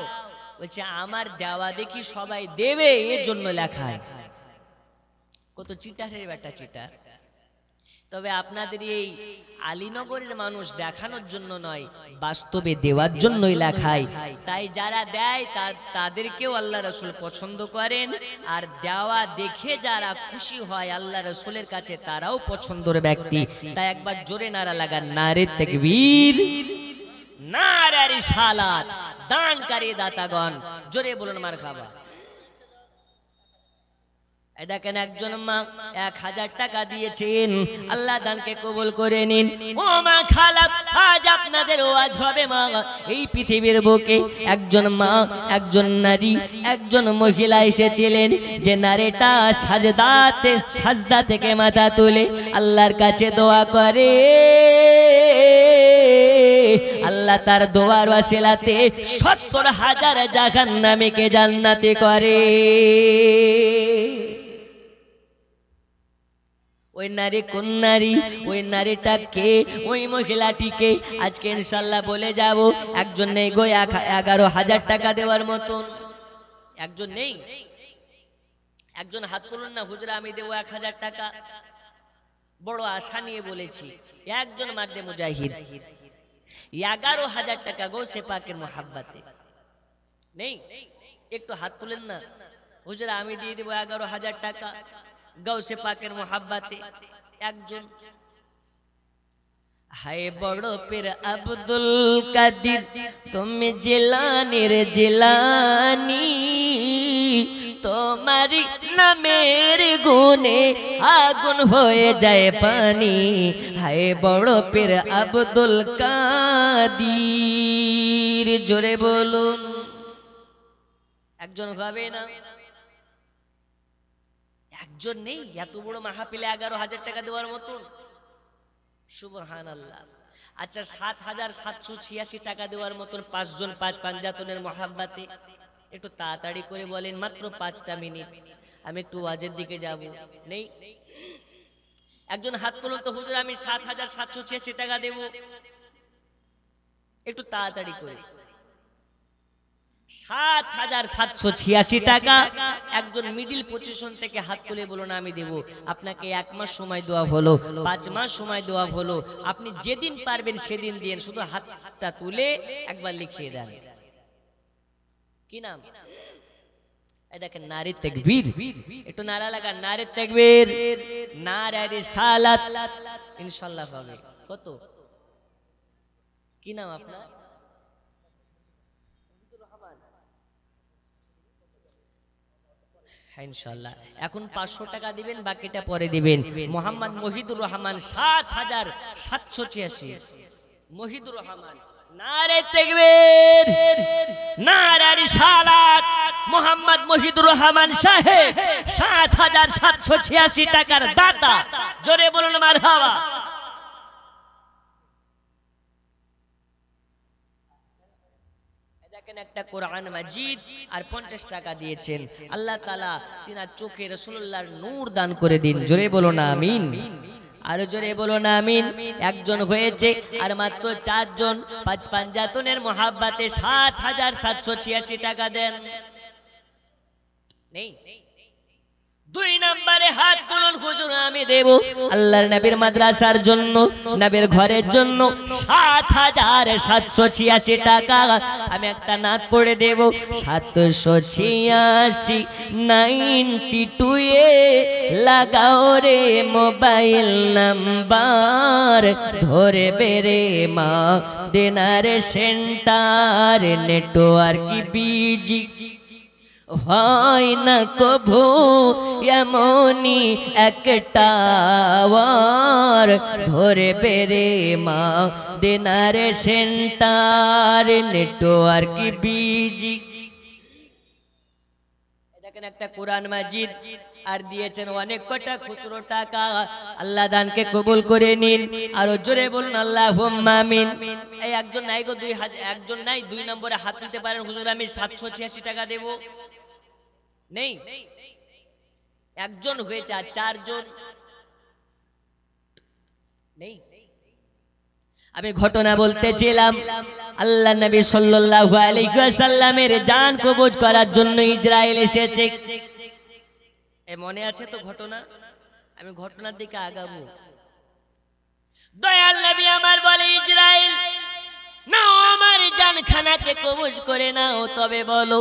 বলছে আমার দেওয়া দেখি সবাই দেবে, এর জন্য লেখায়। কত চিটারের বেটা চিটার। তবে আপনাদের এই আলীনগরের মানুষ দেখানোর জন্য নয়, বাস্তবে দেওয়ার জন্যই লেখায়। তাই যারা দেয় তাদেরকেও আল্লাহ রাসূল পছন্দ করেন, আর দেওয়া দেখে যারা খুশি হয় আল্লাহ রাসূলের কাছে তারাও পছন্দের ব্যক্তি। তাই একবার জোরে নারা লাগান, নারে তাকবীর, নারে রিসালাত। দানকারী দাতাগণ জোরে বলুন মারহাবা। দেখেন একজন মা 1000 টাকা দিয়েছেন, আল্লাহ দানকে কবুল করে নিন। ও মা খালা, আজ আপনাদের ওয়াজ হবে মা। এই পৃথিবীর বুকে একজন মা, একজন নারী, একজন মহিলা এসেছিলেন, যে নারীটা সাজদা থেকে মাথা তুলে আল্লাহর কাছে দোয়া করে, আল্লাহ তার দোয়ার ওয়াসিলাতে 70,000 জাহান্নামীকে জান্নাতি করে। ওই নারী কোন নারী, ওই নারীটাকে, ওই মহিলাটিকে আজকে ইনশাআল্লাহ বলে যাব। একজন নেই গো 11,000 টাকা দেওয়ার মতন, একজন নেই। একজন হাত তুলুন না, হুজুরা আমি দেবো 1000 টাকা। বড় আশা নিয়ে বলেছি, একজন মারদে মুজাহিদ 11,000 টাকা গৌসে পাকের মোহাব্বতে নেই। একটু হাত তুলেন না, হুজুরা আমি দিয়ে দেবো 11,000 টাকা গৌসে পাকের মোহাব্বতে। একজন। হায় বড় পীর আব্দুল কাদির তুমি জিলানির জিলানি, তোমারি নামের গুণে আগুন হয়ে যায় পানি। হায় বড় পীর আব্দুল কাদির, জোরে বলুন। একজন হবে না, একজন নেই। এত বড় মাহফিলে 11,000 টাকা দেওয়ার মতন, সুবহানাল্লাহ। আচ্ছা 7,786 টাকা দেওয়ার মতন 5 জন 5 পাঞ্জাতনের মোহাব্বতে, একটু তাড়াতাড়ি করে বলেন, মাত্র 5টা মিনিট, আমি একটু ওয়াজের দিকে যাব। নেই। একজন হাত তুলুন তো, হুজুর আমি 7,786 টাকা দেব, একটু তাড়াতাড়ি করে। 7,786 টাকা। একজন মিডিল পজিশন থেকে হাত তুলে বলুন আমি দেব। আপনাকে 1 মাস সময় দেওয়া হলো, 5 মাস সময় দেওয়া হলো, আপনি যেদিন পারবেন সেদিন দিন, শুধু হাতটা তুলে একবার লিখিয়ে দেন। কি নাম? দেখেন নারে তাকবীর, একটু নারা লাগা, নারে তাকবীর, নারে রিসালাত। ইনশাআল্লাহ হবে। কত? কি নাম আপনার? ইনশাআল্লাহ। এখন 500 টাকা দিবেন, বাকিটা পরে দিবেন। মোহাম্মদ মহিদুর রহমান 7,786। মহিদুর রহমান, নারে তাকবীর, নারে রিসালাত। মোহাম্মদ মহিদুর রহমান সাহেব 7,786 টাকার দাতা, জোরে বলুন মারহাবা। একটা কোরআন মাজিদ আর 50 টাকা দিয়েছেন। আল্লাহ তাআলা তিনার চোখে রাসূলুল্লাহর নূর দান করে দিন, জোরে বলুন আমিন। আর জোরে বলুন আমিন। একজন হয়েছে, আর মাত্র 4 জন 5 পাঞ্জাতনের মোহাব্বতে 7,786 টাকা দেন। নেই। 2 নম্বরে হাত তুলুন, হুজুর আমি দেব আল্লাহর নবীর মাদ্রাসার জন্য, নবীর ঘরের জন্য 7,786 টাকা। আমি একটা নাত পড়ে দেব, 786 92 এ লাগাও রে মোবাইল নাম্বার, ধরে বেরে মা দেনার সেন্টার, নেটওয়ার্ক বিজি হয় না কভু এমনি একটা ওয়ার, ধরে বেরে মা দেনারে সেন্টার, নেটওয়ার্ক বিজি। দেখেন একটা কোরআন মাজিদ আর দিয়েছেন অনেক কটা খুচরো টাকা। আল্লাহ দানকে কবুল করে নিন, আর জোরে বলুন আল্লাহুম্মা আমিন। এই একজন নাই গো, 2,000, একজন নাই 2 নম্বরে হাত তুলতে পারেন, হুজুর আমি 786 টাকা দেব। নেই। একজন হয়েছে, আর 4 জন। নেই। আমি ঘটনা বলতেছিলাম, আল্লাহ নবী সাল্লাল্লাহু আলাইহি ওয়াসাল্লামের জান কবজ করার জন্য ইসরাইল এসেছে। এ মনে আছে তো ঘটনা? আমি ঘটনার দিকে আগাবো। দয়াল নবী আমার বলে, ইসরাইল নাও আমার জানখানাকে কবজ করে নাও, তবে বলো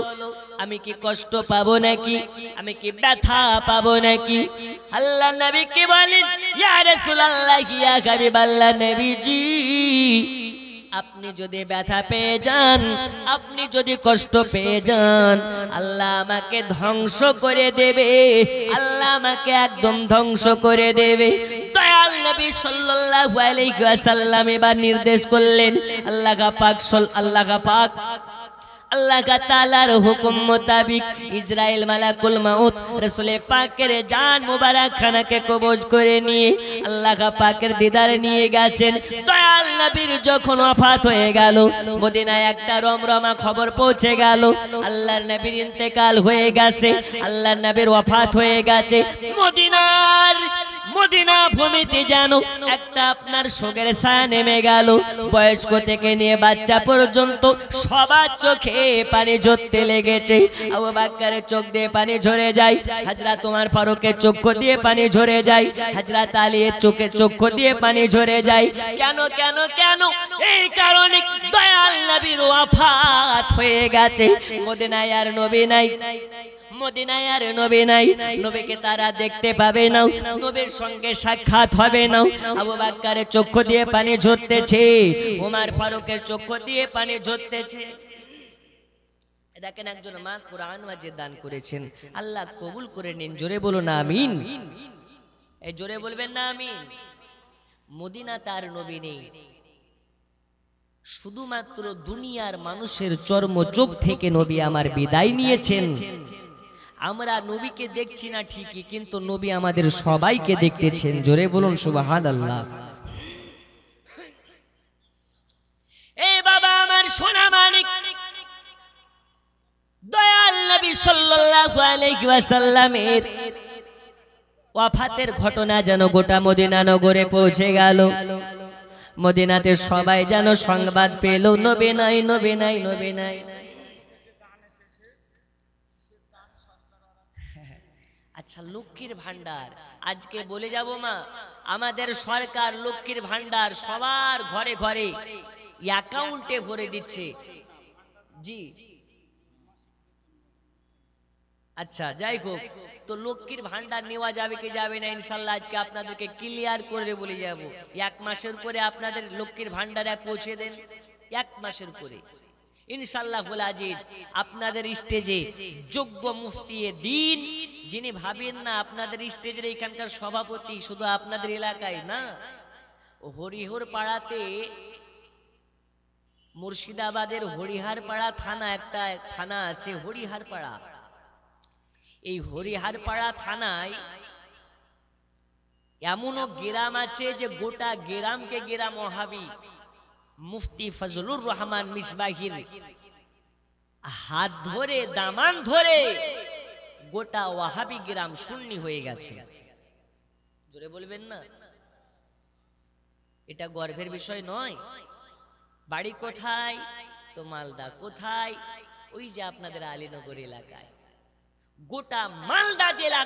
আমি কি কষ্ট পাবো নাকি, আমি কি ব্যথা পাবো নাকি? আল্লাহ নবী কি বলেন, ইয়া রাসূলুল্লাহ, ইয়া হাবিবাল্লাহ নবীজি, আপনি যদি ব্যথা পেয়ে যান, আপনি যদি কষ্ট পেয়ে যান, আল্লাহ আমাকে ধ্বংস করে দেবে, আল্লাহ আমাকে একদম ধ্বংস করে দেবে। দয়াল নবী সাল্লাল্লাহু আলাইহি ওয়াসাল্লাম এবার নির্দেশ করলেন, আল্লাহ পাক আল্লাহ তাআলার হুকুম মোতাবিক ইসরাইল মালাকুল মাউত রাসূল পাকের জান মুবারক খানাকে কবজ করে নিয়ে আল্লাহ পাকের দিদারে নিয়ে গেছেন। দয়াল নবীর যখন ওয়াফাত হয়ে গেল, মদিনায় একটা রমরমা খবর পৌঁছে গেল, আল্লাহর নবীর ইন্তেকাল হয়ে গেছে, আল্লাহর নবীর ওয়াফাত হয়ে গেছে। মদিনা ভূমিতে যেন একটা আপনার শোকের ছায়া নেমে গেল। বয়স্ক থেকে নিয়ে বাচ্চা পর্যন্ত সবার চোখে পানি ঝরতে লেগেছে। আবু বকরের চোখ দিয়ে পানি ঝরে যায়, হযরত ওমর ফারুকের চোখ দিয়ে পানি ঝরে যায়, হযরত আলীর চোখ দিয়ে পানি ঝরে যায়। কেন কেন কেন? এই কারণে দয়াল নবীর ওয়াফাত হয়ে গেছে। মদিনায় আর নবী নাই, মদিনায় আর নবী নাই, নবীকে তারা দেখতে পাবে না, নবীর সঙ্গে সাক্ষাৎ হবে না। আবু বকরের চোখ দিয়ে পানি ঝরতেছে, ওমর ফারুকের চোখ দিয়ে পানি ঝরতেছে। দেখেন, একজন মা কোরআন মাজিদ দান করেছেন, আল্লাহ কবুল করে নিন। জোরে বলুন আমিন। এই জোরে বলবেন না আমিন। মদিনা তার নবী নেই, শুধুমাত্র দুনিয়ার মানুষের চর্ম চোখ থেকে নবী আমার বিদায় নিয়েছেন। আমরা নবীকে দেখছি না ঠিকই, কিন্তু নবী আমাদের সবাইকে দেখতেছেন। জোরে বলুন সুবহানাল্লাহ। এই বাবা আমার সোনা মানিক, দয়াল নবী সাল্লাল্লাহু আলাইহি ওয়াসাল্লামের ওয়াফাতের ঘটনা যেন গোটা মদিনা নগরে পৌঁছে গেল। মদিনাতে সবাই যেন সংবাদ পেল, নবী নাই, নবী নাই, নবী নাই। আচ্ছা, লক্ষ্মীর ভান্ডার আজকে বলে যাব মা, আমাদের সরকার লক্ষ্মীর ভান্ডার সবার ঘরে ঘরে অ্যাকাউন্টে ভরে দিচ্ছে। জি আচ্ছা, যাই হোক, তো লক্ষ্মীর ভান্ডার নেওয়া যাবে কি যাবে না, ইনশাল্লাহ আজকে আপনাদেরকে ক্লিয়ার করে বলে যাব। 1 মাসের করে আপনাদের লক্ষ্মীর ভান্ডারে পৌঁছে দেন, 1 মাসের করে ইনশাল্লাহ আজিজ। আপনাদের স্টেজে যোগ্য মুফতি দ্বীন, যিনি ভাবেন না আপনাদের স্টেজের এখানকার সভাপতি শুধু আপনাদের এলাকায় না, হরিহর পাড়াতে, মুর্শিদাবাদের হরিহার পাড়া থানা, একটা থানা আছে হরিহার পাড়া। এই হরিহার পাড়া থানায় এমনও গ্রাম আছে যে গোটা গ্রামকে গ্রাম ওয়াহাবি মুফতি ফজলুর রহমান মিসবাহির হাত ধরে, দামান ধরে গোটা ওয়াহাবি গ্রাম সুন্নি হয়ে গেছে। জোরে বলবেন না, এটা গর্বের বিষয় নয়? বাড়ি কোথায়? তো মালদা। কোথায়? ওই যে আপনাদের আলীনগর এলাকায়। গোটা মালদা জেলা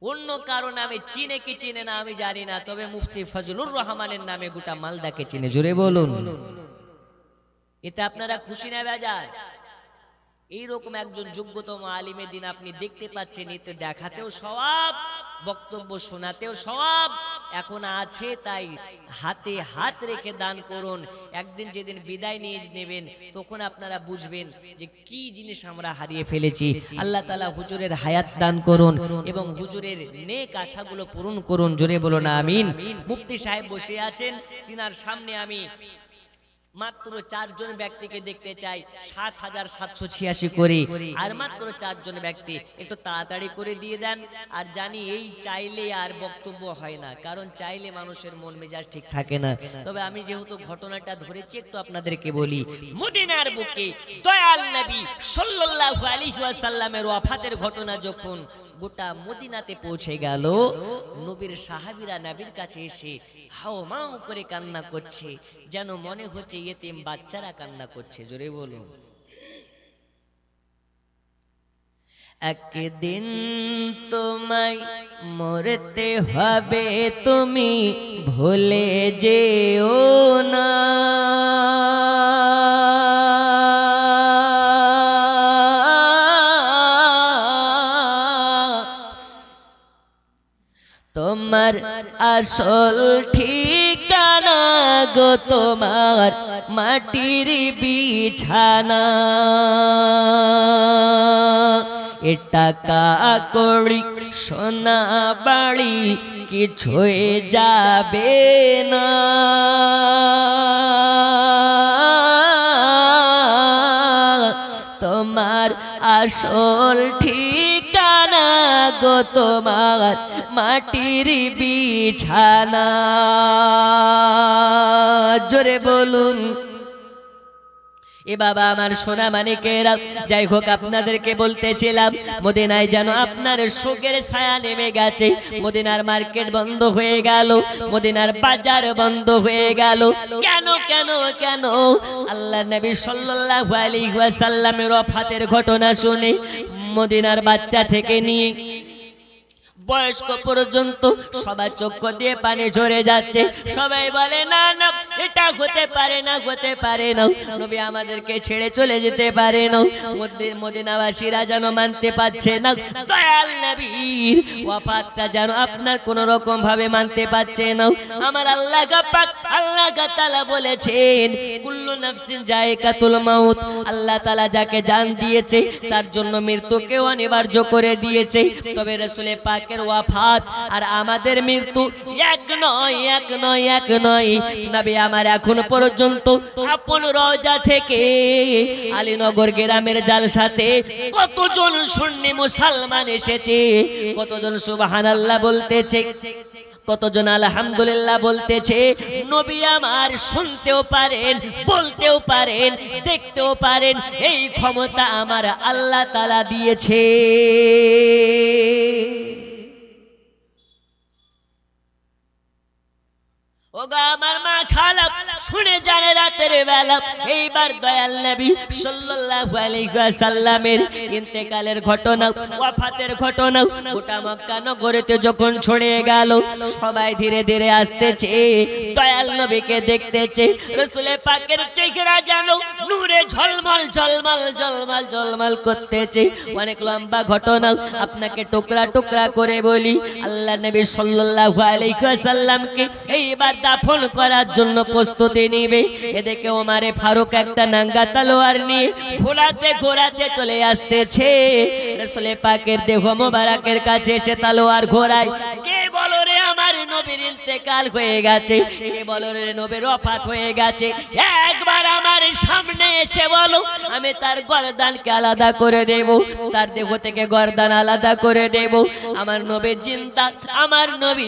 অন্য কারো নামে চিনে কি চিনে না আমি জানি না, তবে মুফতি ফজলুর রহমানের নামে গোটা মালদাকে চিনে। জোরে বলুন। এতে আপনারা খুশি না বেজার? এইরকম একজন যোগ্যতম আলিমে দিন আপনি দেখতে পাচ্ছেন, এতে দেখাতেও সওয়াব, বক্তব্য শোনাতেও সওয়াব। এখন আছে, তাই হাতে হাত রেখে দান করুন। একদিন যেদিন বিদায় নিয়ে নেবেন, তখন আপনারা বুঝবেন যে কি জিনিস আমরা হারিয়ে ফেলেছি। আল্লাহ তাআলা হুজুরের হায়াত দান করুন এবং হুজুরের নেক আশাগুলো পূরণ করুন। জোরে বলুন আমিন। মুফতি সাহেব বসে আছেন, তিনার সামনে আমি মাত্র 4 জন ব্যক্তিকে দেখতে চাই, ৭৭৮৬ করে। আর মাত্র 4 জন ব্যক্তি, একটু তাড়াতাড়ি করে দিয়ে দেন। আর জানি এই চাইলে আর বক্তব্য হয় না, কারণ চাইলে মানুষের মন মেজাজ ঠিক থাকে না। তবে আমি যেহেতু ঘটনাটা ধরেছি, একটু আপনাদেরকে বলি। মদিনার বুকে দয়াল নবী সাল্লাল্লাহু আলাইহি ওয়াসাল্লামের ওয়াফাতের ঘটনা যখন গোটা মদিনাতে পৌঁছে গেল। নবীর সাহাবীরা নবীর কাছে এসে হাও মাও করে কান্না করছে, যেন মনে হচ্ছে ইয়েতিম বাচ্চারা কান্না করছে। জোরে বলুন। একদিন তোমায় মরতে হবে, তুমি ভুলে যেও না। তোমার আসল ঠিকানা গো তোমার মাটির বিছানা। এ টাকা কড়ি সোনা বাড়ি কিছুই যাবে না। তোমার আসল ঠিকানা গো তোমার মাটির বিছানা। জোরে বলুন। এ বাবা আমার সোনা মানিকেরা, যাই হোক আপনাদেরকে বলতেছিলাম মদিনায় যেন আপনার শোকের ছায়া নেমে গেছে। মদিনার মার্কেট বন্ধ হয়ে গেল, মদিনার বাজার বন্ধ হয়ে গেল। কেন কেন কেন? আল্লাহ নবী সাল্লাল্লাহু আলাইহি ওয়াসাল্লামের ওয়াফাতের ঘটনা শুনে মদিনার বাচ্চা থেকে নিয়ে বয়স্ক পর্যন্ত সবার চক্ষু দিয়ে পানি ঝরে যাচ্ছে। সবাই বলে না না, এটা হতে পারে না, হতে পারে না, নবী আমাদেরকে ছেড়ে চলে যেতে পারে না। মদিনাবাসীরা যেন মানতে পারছে না, দয়াল নবীর ওয়াফাতটা যেন আপনার কোন রকম ভাবে মানতে পারছে না। আমার আল্লাহ পাক আল্লাহ তাআলা বলেছেন কুল্লু নাফসিন যায়কাতুল মাউত। আল্লাহ তাআলা যাকে জান দিয়েছে তার জন্য মৃত্যুকেও অনিবার্য করে দিয়েছে। তবে রাসূল পাক ওয়াফাত আর আমাদের মৃত্যু এক নয়, এক নয়, এক নয়। নবী আমার এখন পর্যন্ত আপন রওজা থেকে আলীনগর গ্রামের জালসাতে কতজন সুন্নি মুসলমান এসেছে, কতজন সুবহানাল্লাহ বলতেছে, কতজন আলহামদুলিল্লাহ বলতেছে। নবী আমার শুনতেও পারেন, বলতেও পারেন, দেখতেও পারেন, এই ক্ষমতা আমার আল্লাহ তাআলা দিয়েছে। ওগো আমার মা খালা শুনে জানে রাতের বেলা এইবার দয়াল নবী সাল্লাল্লাহু আলাইহি ওয়াসাল্লামের ইন্তেকালের ঘটনা, ওয়াফাতের ঘটনা গোটা মক্কা নগরীতে যখন ছড়িয়ে গেল, সবাই ধীরে ধীরে আসতেছে, দয়াল নবীকে দেখতেছে। রাসূল পাকের চেহারা যেন নূরে ঝলমল ঝলমল ঝলমল ঝলমল করতেছে। অনেক লম্বা ঘটনা, আপনাকে টুকরা টুকরা করে বলি। আল্লাহ নবী সাল্লাল্লাহু আলাইহি ওয়াসাল্লামকে এইবার দাফন করার জন্য প্রস্তুতি নিবে। এদিকে ওমরে ফারুক একটা নাঙ্গা তলোয়ার নিয়ে ঘোরাতে ঘোরাতে চলে আসতেছে। রাসূল পাকের দেহ মোবারকের কাছে এসে তলোয়ার ঘোরায়। কে বলো রে আমার নবীর ইন্তেকাল হয়ে গেছে, কে বলো রে নবীর ওয়াফাত হয়ে গেছে, একবার আমার সামনে এসে বলো, আমি তার গর্দানকে আলাদা করে দেব, তার দেহ থেকে গর্দান আলাদা করে দেব। আমার নবী জিন্দা, আমার নবী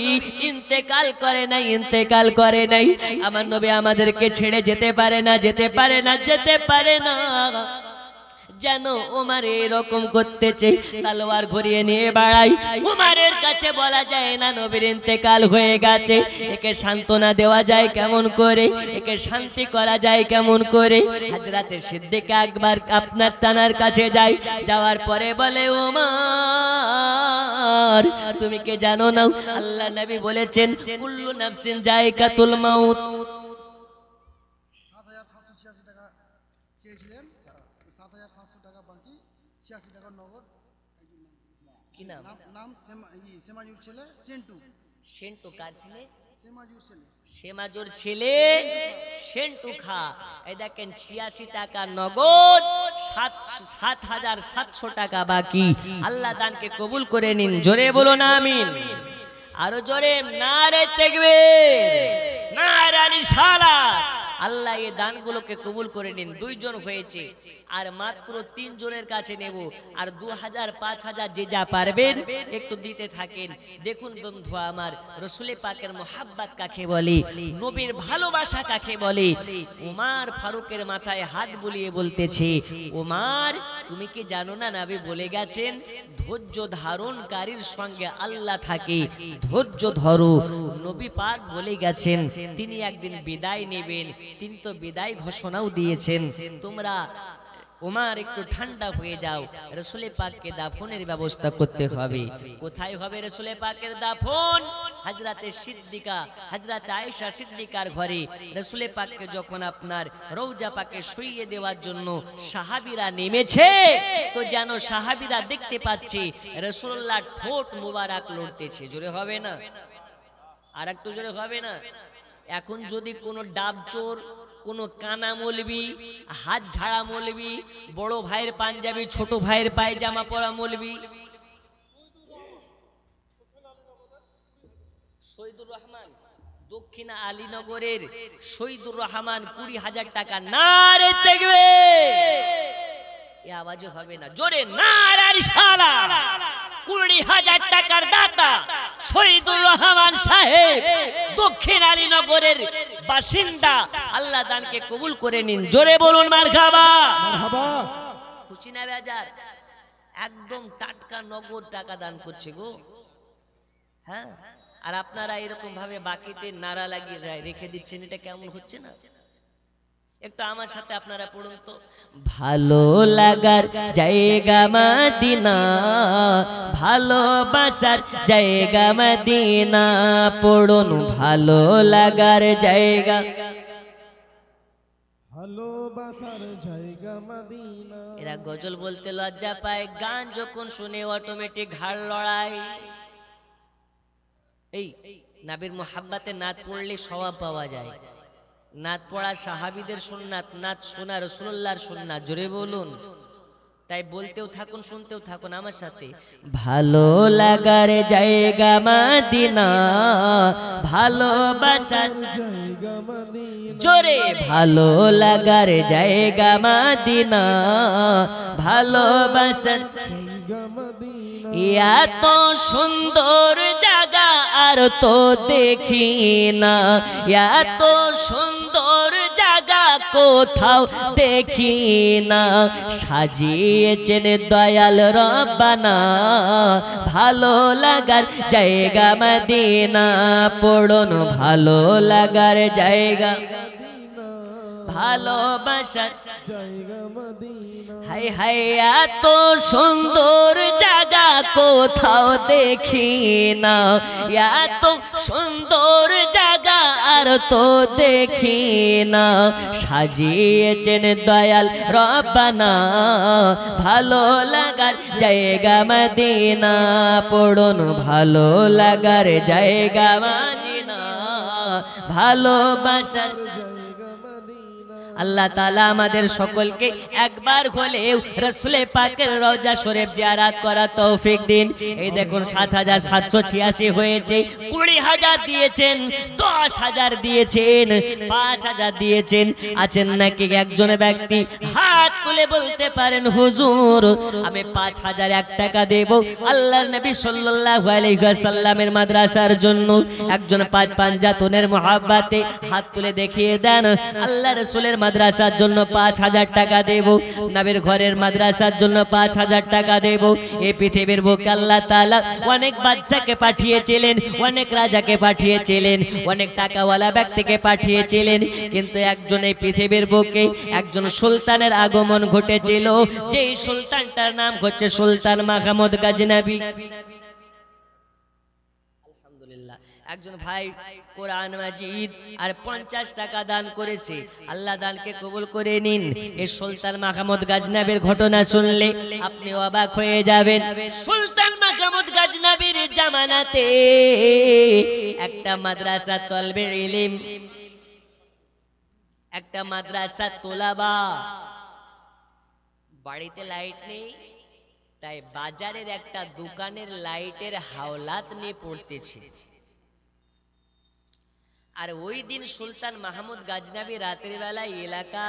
ইন্তেকাল করে নাই, ইন্তেকাল করে নাই। আমার নবী আমাদেরকে ছেড়ে যেতে পারে না, যেতে পারে না, যেতে পারে না। যেন ওমর এরকম করতেছে, তলোয়ার ঘুরিয়ে নিয়ে বাড়াই। ওমরের কাছে বলা যায় না নবীর ইন্তেকাল হয়ে গেছে, একে সান্ত্বনা দেওয়া যায় কেমন করে, একে শান্তি করা যায় কেমন করে। হযরতে সিদ্দিক আকবর আপনার তানার কাছে যায়, যাওয়ার পরে বলে ওমর তুমি কে জানো না আল্লাহ নবী বলেছেন কুল্লু নাফসিন যায়কাতুল মাউত। ৭,৭৮৬ টাকা চেয়েছিলেন, ৭,৭০০ টাকা বাকি, ৮৬ টাকা নগদ। কি নাম? নাম সেমাজুর ছেলে সেন্টু। সেন্টু কার ছেলে? সেমাজুর ছেলে, সেমাজুর ছেলে সেন্টু খা। এই দেখেন ৮৬ টাকা নগদ, ৭,৭০০ টাকা বাকি। আল্লাহ দানকে কবুল করে নিন। জোরে বলুন আমিন। আরো জোরে নারে তাকবীর, নারে রিসালাত। আল্লাহ এই দানগুলোকে কবুল করে নিন। 2 জন হয়েছে, আর মাত্র 3 জনের কাছে নেব, আর 2000 5000 যে যা পারবেন একটু দিতে থাকেন। দেখুন বন্ধু আমার, রসুল পাকের মোহাব্বত কাকে বলে, নবীর ভালোবাসা কাকে বলে। উমার ফারুকের মাথায় হাত বুলিয়ে বলতেছে, উমার তুমি কি জানো না নবী বলে গেছেন ধৈর্য ধারণকারীর সঙ্গে আল্লাহ থাকে, ধৈর্য ধরো। নবী পাক বলে গেছেন তিনি একদিন বিদায় নেবেন, তিনি তো বিদায় ঘোষণাও দিয়েছেন। তোমরা ওমর একটু ঠান্ডা হয়ে যাও, রসুল পাককে দাফনের ব্যবস্থা করতে হবে। কোথায় হবে রসুল পাকের দাফন? হযরতে সিদ্দিকা, হযরতে আয়েশা সিদ্দিকার ঘরে। রসুল পাককে যখন আপনার রওজা পাকে শুইয়ে দেওয়ার জন্য সাহাবীরা নেমেছে, তো যেন সাহাবীরা দেখতে পাচ্ছে রাসূলুল্লাহ ঠোঁট মুবারক লড়তেছে। জোরে হবে না? আর একটু জোরে হবে না? এখন যদি কোনো ডাবচোর, কোনো কানা মৌলবি, হাত ঝাড়া মৌলবি, বড় ভাইয়ের পাঞ্জাবি ছোট ভাইয়ের পায়জামা পরা মৌলবি, শহীদুর রহমান দক্ষিণ আলীনগরের শহীদুর রহমান 20,000 টাকা, নারে তাকবীর, এই আওয়াজে হবে না, জোরে নারে রিসালাত। 20,000 টাকার দাতা শহীদুর রহমান সাহেব, দক্ষিণ আলীনগরের বাসিন্দা। আল্লাহ দানকে কবুল করে নিন, জোরে বলুন মারহাবা। মারহাবা। খুশি না বেজার? একদম টাটকা নগদ টাকা দান করছে গো। হ্যাঁ, আর আপনারা এরকম ভাবে বাকিতে নারা লাগিয়ে রেখে দিচ্ছেন, এটা কেমন হচ্ছে না? একটু আমার সাথে আপনারা পড়ুন তো। ভালো লাগার জায়গা মদিনা, ভালোবাসার জায়গা মদিনা, পড়ুন ভালো লাগার জায়গা, ভালোবাসার জায়গা মদিনা। এরা গজল বলতে লজ্জা পায়, গান যখন শুনে অটোমেটিক ঘাড় লড়ায়। এই নবীর মোহাব্বতে নাত পড়লে সওয়াব পাওয়া যায়। নাত পড়া সাহাবীদের সুন্নাত, নাত শোনা রাসূলুল্লাহর সুন্নাত, জোরে বলুন। তাই বলতেও থাকুন, শুনতেও থাকুন আমার সাথে। ভালো লাগার জায়গা মদিনা, ভালোবাসার জায়গা মদিনা। জোরে ভালো লাগার জায়গা মদিনা, ভালোবাসার জায়গা মদিনা। এত সুন্দর জায়গা আর তো দেখি না, এত সুন্দর জায়গা কোথাও দেখি না, সাজিয়েছেন দয়াল রব্বানা, ভালো লাগার জায়গা মদিনা, পড়ুন ভালো লাগার জায়গা, ভালোবাসার জায়গা মদিনা। হাই হাই এত সুন্দর জায়গা কোথাও দেখি না, এত সুন্দর জায়গা আর তো দেখি না, সাজিয়েছেন দয়াল রব্বানা, ভালো লাগার জায়গা মদিনা, পড়ুন ভালো লাগার জায়গা মদিনা, ভালোবাসার। আল্লাহ তাআলা আমাদের সকলকে একবার হলেও রাসূলে পাকের রওজা শরীফ জিয়ারত করার তৌফিক দিন। এই দেখুন 7,786 হয়েছে, 20,000 দিয়েছেন, 10,000 দিয়েছেন, 5,000 দিয়েছেন। আছেন নাকি একজন ব্যক্তি হাত তুলে বলতে পারেন হুজুর আমি 5,001 টাকা দেব আল্লাহর নবী সাল্লাল্লাহু আলাইহি ওয়াসাল্লামের মাদ্রাসার জন্য? একজন পাঁচ পাঞ্জাতনের মোহাব্বতে হাত তুলে দেখিয়ে দেন, আল্লাহ রাসূলের মাদ্রাসার জন্য 5,000 টাকা দেব, নবীর ঘরের মাদ্রাসার জন্য 5,000 টাকা দেব। এই পৃথিবীর বুকে আল্লাহ তাআলা অনেক বাদশাকে পাঠিয়েছিলেন, অনেক রাজাকে পাঠিয়েছিলেন, অনেক টাকাওয়ালা ব্যক্তিকে পাঠিয়েছিলেন, কিন্তু একজন এই পৃথিবীর বুকে একজন সুলতানের আগমন ঘটেছিল, যেই সুলতানটার নাম হচ্ছে সুলতান মাহমুদ গজনবী। আলহামদুলিল্লাহ, একজন ভাই কোরআন মাজিদ আর 50 টাকা দান করেছে, আল্লাহ দানকে কবুল করে নিন। এই সুলতান মাহমুদ গজনবীর ঘটনা শুনলে আপনি অবাক হয়ে যাবেন। সুলতান মাহমুদ গজনবীর জামানাতে একটা মাদ্রাসা তলবে ইলম, একটা মাদ্রাসা তোলাবা, বাড়িতে লাইট নেই, তাই বাজারের একটা দোকানের লাইটের হাওলাত নিয়ে পড়তেছে। আর ওই দিন সুলতান মাহমুদ গাজনবী রাতের বেলায় এলাকা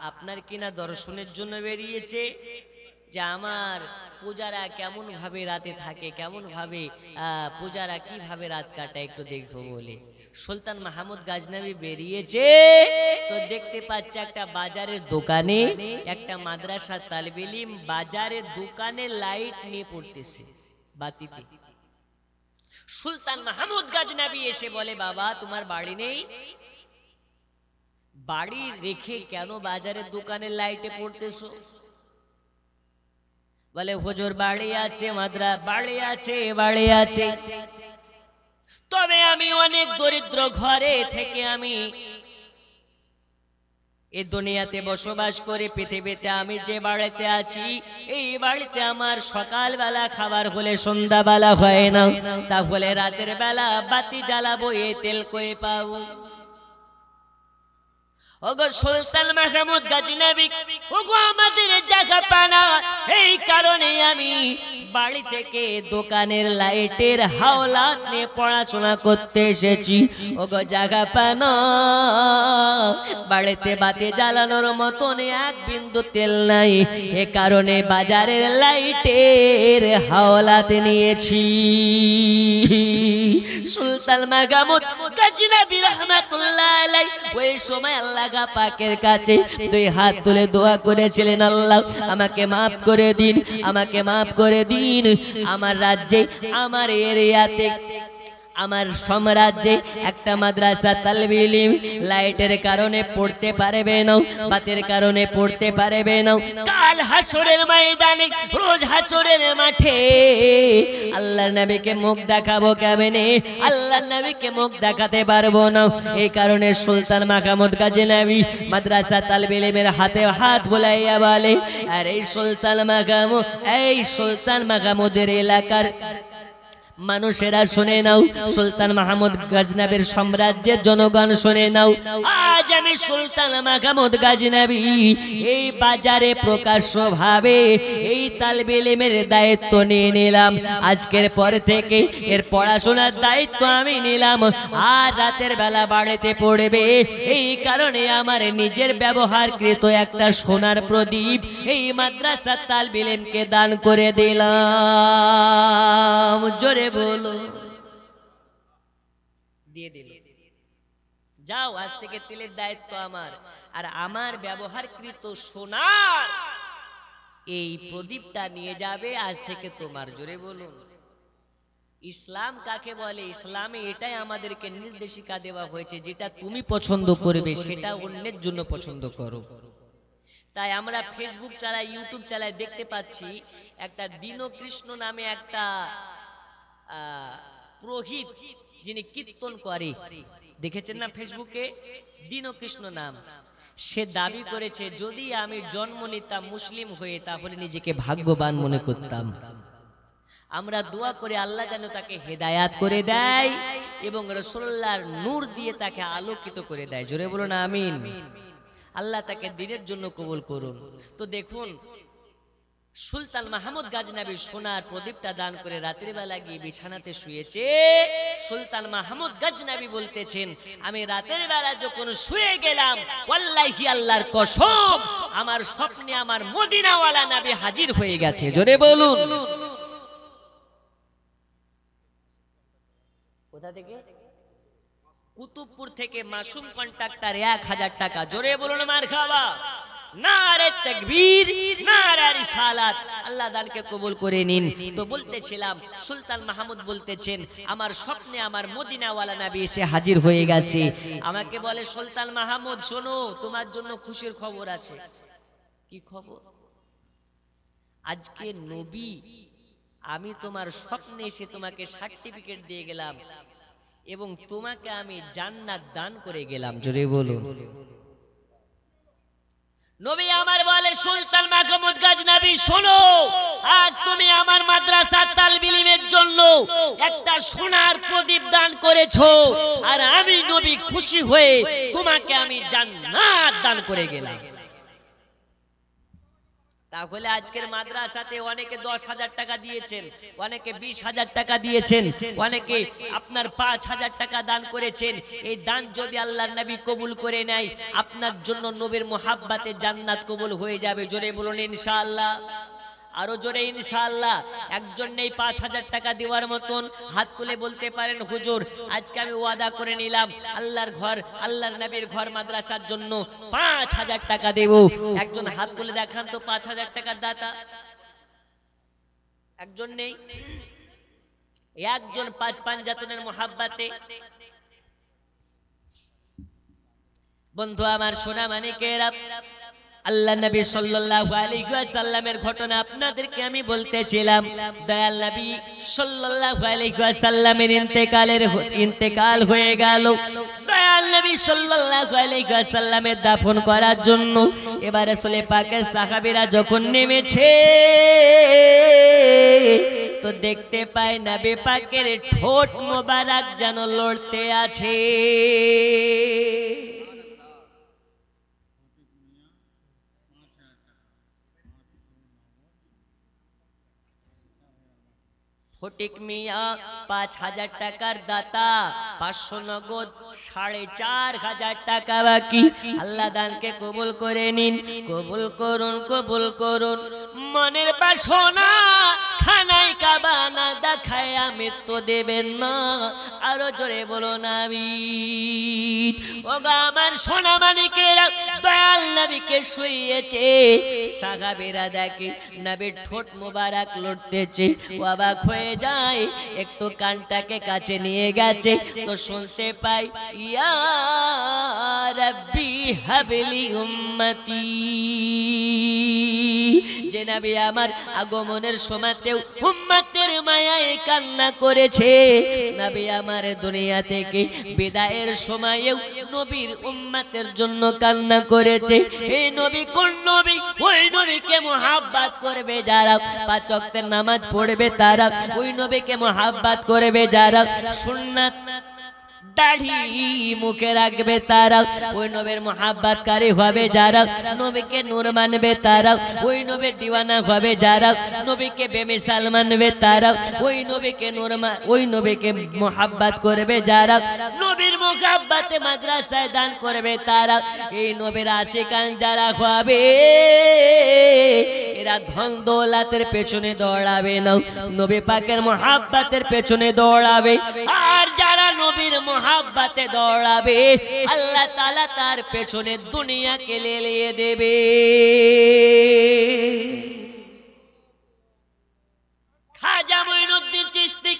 আপনার কিনা দর্শনের জন্য বেরিয়েছে, যে আমার পূজারা কেমন ভাবে রাতে থাকে, কেমন ভাবে পূজারা কিভাবে রাত কাটায় একটু দেখবো বলে সুলতান মাহমুদ গাজনবী বেরিয়েছে। তো দেখতে পাচ্ছে একটা বাজারের দোকানে একটা মাদ্রাসা তালিবে ইলম বাজারের দোকানে লাইট নিয়ে পড়তেছে বাতিতে। সুলতান মাহমুদ গাজনবী এসে বলে, বাবা তোমার বাড়ি নেই? বাড়ি রেখে কেন বাজারের দোকানের লাইটে পড়তেছো? বলে হুজুর বাড়ি আছে, বাড়ি আছে, বাড়ি আছে, তবে আমি অনেক দরিদ্র ঘরে থেকে আমি এই দুনিয়াতে বসবাস করে পৃথিবীতে আমি যে বাড়িতে আছি এই বাড়িতে আমার সকালবেলা খাবার হলে সন্ধ্যাবেলা হয় না, তাহলে রাতের বেলা বাতি জ্বালাবো এ তেল কই পাবো? ওগো সুলতান মাহমুদ গাজনবী, ওগো আমাদের জায়গা পানা, এই কারণে আমি বাড়ি থেকে দোকানের লাইটের হাওলাত নিয়ে পড়াশোনা করতে এসেছি। ওগো জায়গা পানা, বাড়িতে বাতি জ্বালানোর মতন এক বিন্দু তেল নাই, এ কারণে বাজারের লাইটের হাওলাত নিয়েছি। সুলতান মাহমুদ গাজনবী রাহমাতুল্লাহ আলাইহি ওই সময় আল্লাহ পাকের কাছে দুই হাত তুলে দোয়া করেছিলেন, আল্লাহ আমাকে মাফ করে দিন, আমাকে মাফ করে দিন। আমার রাজ্যে, আমার এরিয়াতে, আমার সাম্রাজ্যে একটা মাদ্রাসা তালিবে ইলম লাইটের কারণে পড়তে পারবে না, বাতের কারণে পড়তে পারবে না। কাল হাসরের ময়দানে, রোজ হাসরের মাঠে আল্লাহর নবীকে মুখ দেখাবো কেমনে? আল্লাহর নবীকে মুখ দেখাতে পারবো না। এই কারণে সুলতান মাহমুদ গাজনবী মাদ্রাসা তালিবে ইলমের হাতে হাত বুলাইয়া বলে, আর এই সুলতান মাহমুদের এলাকার মানুষেরা শুনে নাও, সুলতান মাহমুদ গাজনবীর সাম্রাজ্যের জনগণ শুনে নাও, আজ আমি সুলতান মাহমুদ গাজনবী এই বাজারে প্রকাশ্যভাবে এই তালিবে ইলমের দায়িত্ব নিয়ে নিলাম। আজকের পর থেকে এর পড়াশোনার দায়িত্ব আমি নিলাম। আর রাতের বেলা বাড়িতে পড়বে, এই কারণে আমার নিজের ব্যবহারকৃত একটা সোনার প্রদীপ এই মাদ্রাসা তালিবে ইলমকে দান করে দিলাম। জোরে বলো, দিয়ে দিল। যাও, আজ থেকে তেলের দায়িত্ব আমার, আর আমার ব্যবহারকৃত সোনার এই প্রদীপটা নিয়ে যাবে আজ থেকে তোমার। জোরে বলুন, ইসলাম কাকে বলে? ইসলামে এটাই আমাদেরকে নির্দেশিকা দেওয়া হয়েছে, যেটা তুমি পছন্দ করবে সেটা অন্যের জন্য পছন্দ করো। তাই আমরা ফেসবুক চালাই, ইউটিউব চালাই, দেখতে পাচ্ছি একটা দীনকৃষ্ণ নামে একটা পুরোহিত, যিনি কীর্তন করে, দেখেছেন না ফেসবুকে? দীনকৃষ্ণ নাম। সে দাবি করেছে, যদি আমি জন্ম নিতাম মুসলিম হয়ে তাহলে নিজেকে ভাগ্যবান মনে করতাম। আমরা দোয়া করে আল্লাহ যেন তাকে হেদায়াত করে দেয় এবং রাসূলুল্লাহর নূর দিয়ে তাকে আলোকিত করে দেয়। জোরে বলুন আমিন। আল্লাহ তাকে দ্বীনের জন্য কবুল করুন। তো দেখুন, সুলতান মাহমুদ গাজনবী সোনার প্রদীপটা দান করে রাতের বেলা গিয়ে বিছানাতে শুয়েছে। সুলতান মাহমুদ গাজনবী বলতেছেন, আমি রাতের বেলা যখন শুয়ে গেলাম, ওয়াল্লাহি আল্লাহর কসম, আমার স্বপ্নে আমার মদিনাওয়ালা নবী হাজির হয়ে গেছে। জোরে বলুন। কোথা থেকে? কুতুবপুর থেকে মাসুম কন্ট্রাক্টর 1000 টাকা। জোরে বলুন মারহাবা। নারে তাকবীর, নারে রিসালাত। আল্লাহ দানকে কবুল করে নিন। তো বলতেছিলাম, সুলতান মাহমুদ বলতেছেন, আমার স্বপ্নে আমার মদিনাওয়ালা নবী এসে হাজির হয়ে গেছে। আমাকে বলে, সুলতান মাহমুদ শোনো, তোমার জন্য খুশির খবর আছে। কি খবর? আজকে নবী, আমি তোমার স্বপ্নে এসে তোমাকে সার্টিফিকেট দিয়ে গেলাম এবং তোমাকে আমি জান্নাত দান করে গেলাম। জোরে বলুন। নবী আমার বলে, সুলতান মাহমুদ গাজনবী শোনো, আজ তুমি আমার মাদ্রাসা তালিবে ইলমের জন্য একটা সোনার প্রদীপ দান করেছো, আর আমি নবী খুশি হয়ে তোমাকে আমি জান্নাত দান করে গেলাম। তাহলে আজকের মাদ্রাসাতে অনেকে 10,000 টাকা দিয়েছেন, অনেকে 20,000 টাকা দিয়েছেন, অনেকে আপনার 5,000 টাকা দান করেছেন। এই দান যদি আল্লাহর নবী কবুল করে নেয়, আপনার জন্য নবীর মোহাব্বতে জান্নাত কবুল হয়ে যাবে। জোরে বলুন ইনশাআল্লাহ, আরো জোরে ইনশাআল্লাহ। একজন নেই 5,000 টাকা দেওয়ার মতন, হাত তুলে বলতে পারেন হুজুর আজকে আমি ওয়াদা করে নিলাম আল্লাহর ঘর, আল্লাহর নবীর ঘর মাদ্রাসার জন্য 5,000 টাকা দেব। একজন হাত তুলে দেখান তো 5,000 টাকার দাতা। একজন নেই? একজন পাঁচ পাঞ্জাতনের মোহাব্বতে। বন্ধু আমার সোনা মানিকেরা, আল্লাহ নবী সাল্লাল্লাহু আলাইহি ওয়াসাল্লামের ঘটনা আপনাদেরকে আমি বলতেছিলাম। দয়াল নবী সাল্লাল্লাহু আলাইহি ওয়াসাল্লামের ইন্তেকাল হয়ে গেল। দয়াল নবী সাল্লাল্লাহু আলাইহি ওয়াসাল্লামের দাফন করার জন্য এবার রাসূল পাকের সাহাবীরা যখন নেমেছে তো দেখতে পায় নবী পাকের ঠোঁট মোবারক যেন লড়তে আছে। ফটিক মিয়া 5,000 টাকার দাতা, 500 নগদ, 4,500 টাকা বাকি। আল্লাহ দানকে কবুল করে নিন, কবুল করুন, কবুল করুন। মনের বাসনা খানায় কাবা না দেখায় মৃত্যু দেবেন না। আরো জোরে বলুন আমিন। ওগো আমার সোনা মানিকেরা, দয়াল নবীকে শুইয়েছে, সাহাবীরা দেখে নবীর ঠোঁট মোবারক লড়তেছে, অবাক হয়ে যায়। একটু কানটাকে কাছে নিয়ে গেছে তো শুনতে পাই ইয়া রাব্বি হাবলি উম্মতি। যে নবী আমার আগমনের সময়তেও উম্মতের মায়ায় কান্না করেছে, নবী আমার দুনিয়া থেকে বিদায়ের সময়েও নবীর উম্মতের জন্য কান্না করেছে। এই নবী কোন নবী? ওই নবীকে মুহাব্বত করবে যারা, 5 ওয়াক্তের নামাজ পড়বে তারা, ওই নবীকে মুহাব্বত করবে যারা, সুন্নাত দাড়ি মুখে রাখবে তারা, ওই নবীর মুহাব্বতকারী হবে যারা, নবীকে নূর মানবে তারা, ওই নবীর দিওয়ানা হবে যারা, নবীকে বেমিসাল মানবে তারা, ওই নবীকে মুহাব্বত করবে যারা, নবীর মুহাব্বতে মাদ্রাসায় দান করবে তারা, এই নবীর আশিকান যারা হবে এরা ধন দৌলতের পেছনে দৌড়াবে না, নবী পাকের মুহাব্বতের পেছনে দৌড়াবে। আর যারা নবীর মুহাব্বতে দৌড়াবে আল্লাহ তাআলা তার পেছনে দুনিয়াকে লেলিয়ে দেবে। খাজা মঈনুদ্দিন চিশতি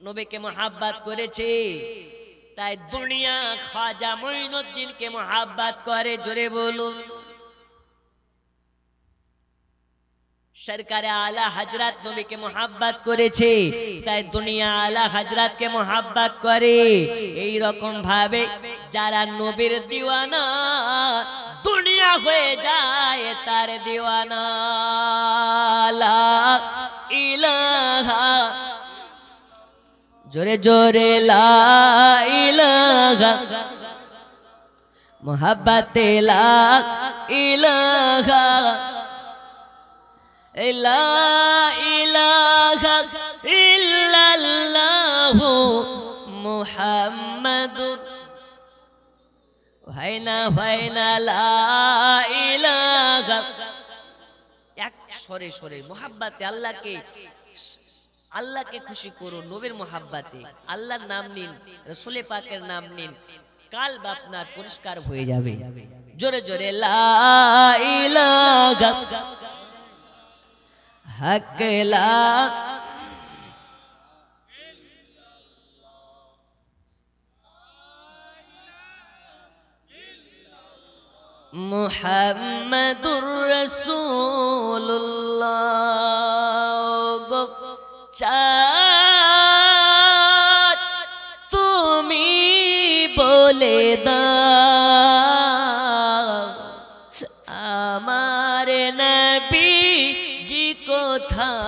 নবীকে মুহাব্বত করেছে, তাই দুনিয়া খাজা মঈনুদ্দিনকে মুহাব্বত করে। জোরে বলুন। সরকারে আলা হযরত নবীকে মুহাব্বত করেছে, তাই দুনিয়া আলা হযরতকে মুহাব্বত করে। এই রকম ভাবে যারা নবীর দিওয়ানা দুনিয়া হয়ে যায় তার দিওয়ানা। লা ইলাহা, জোরে জোরে লা ইলাহা মুহাব্বতে লা ইলাহা, লা ইলাহা ইল্লাল্লাহু মুহাম্মাদুর ভাইনা লা ইলাহা। এক সরে সরে মুহাব্বতে আল্লাহকে খুশি করুন, নবীর মুহাব্বতে আল্লাহর নাম নিন, রাসূল পাকের নাম নিন, কালব আপনার পরিষ্কার হয়ে যাবে। জোরে জোরে লা ইলাহা হক লা মুহাম্মাদুর রাসূলুল্লাহ। চাঁদ তুমি বলে দাও আমার নবীজি কোথায়।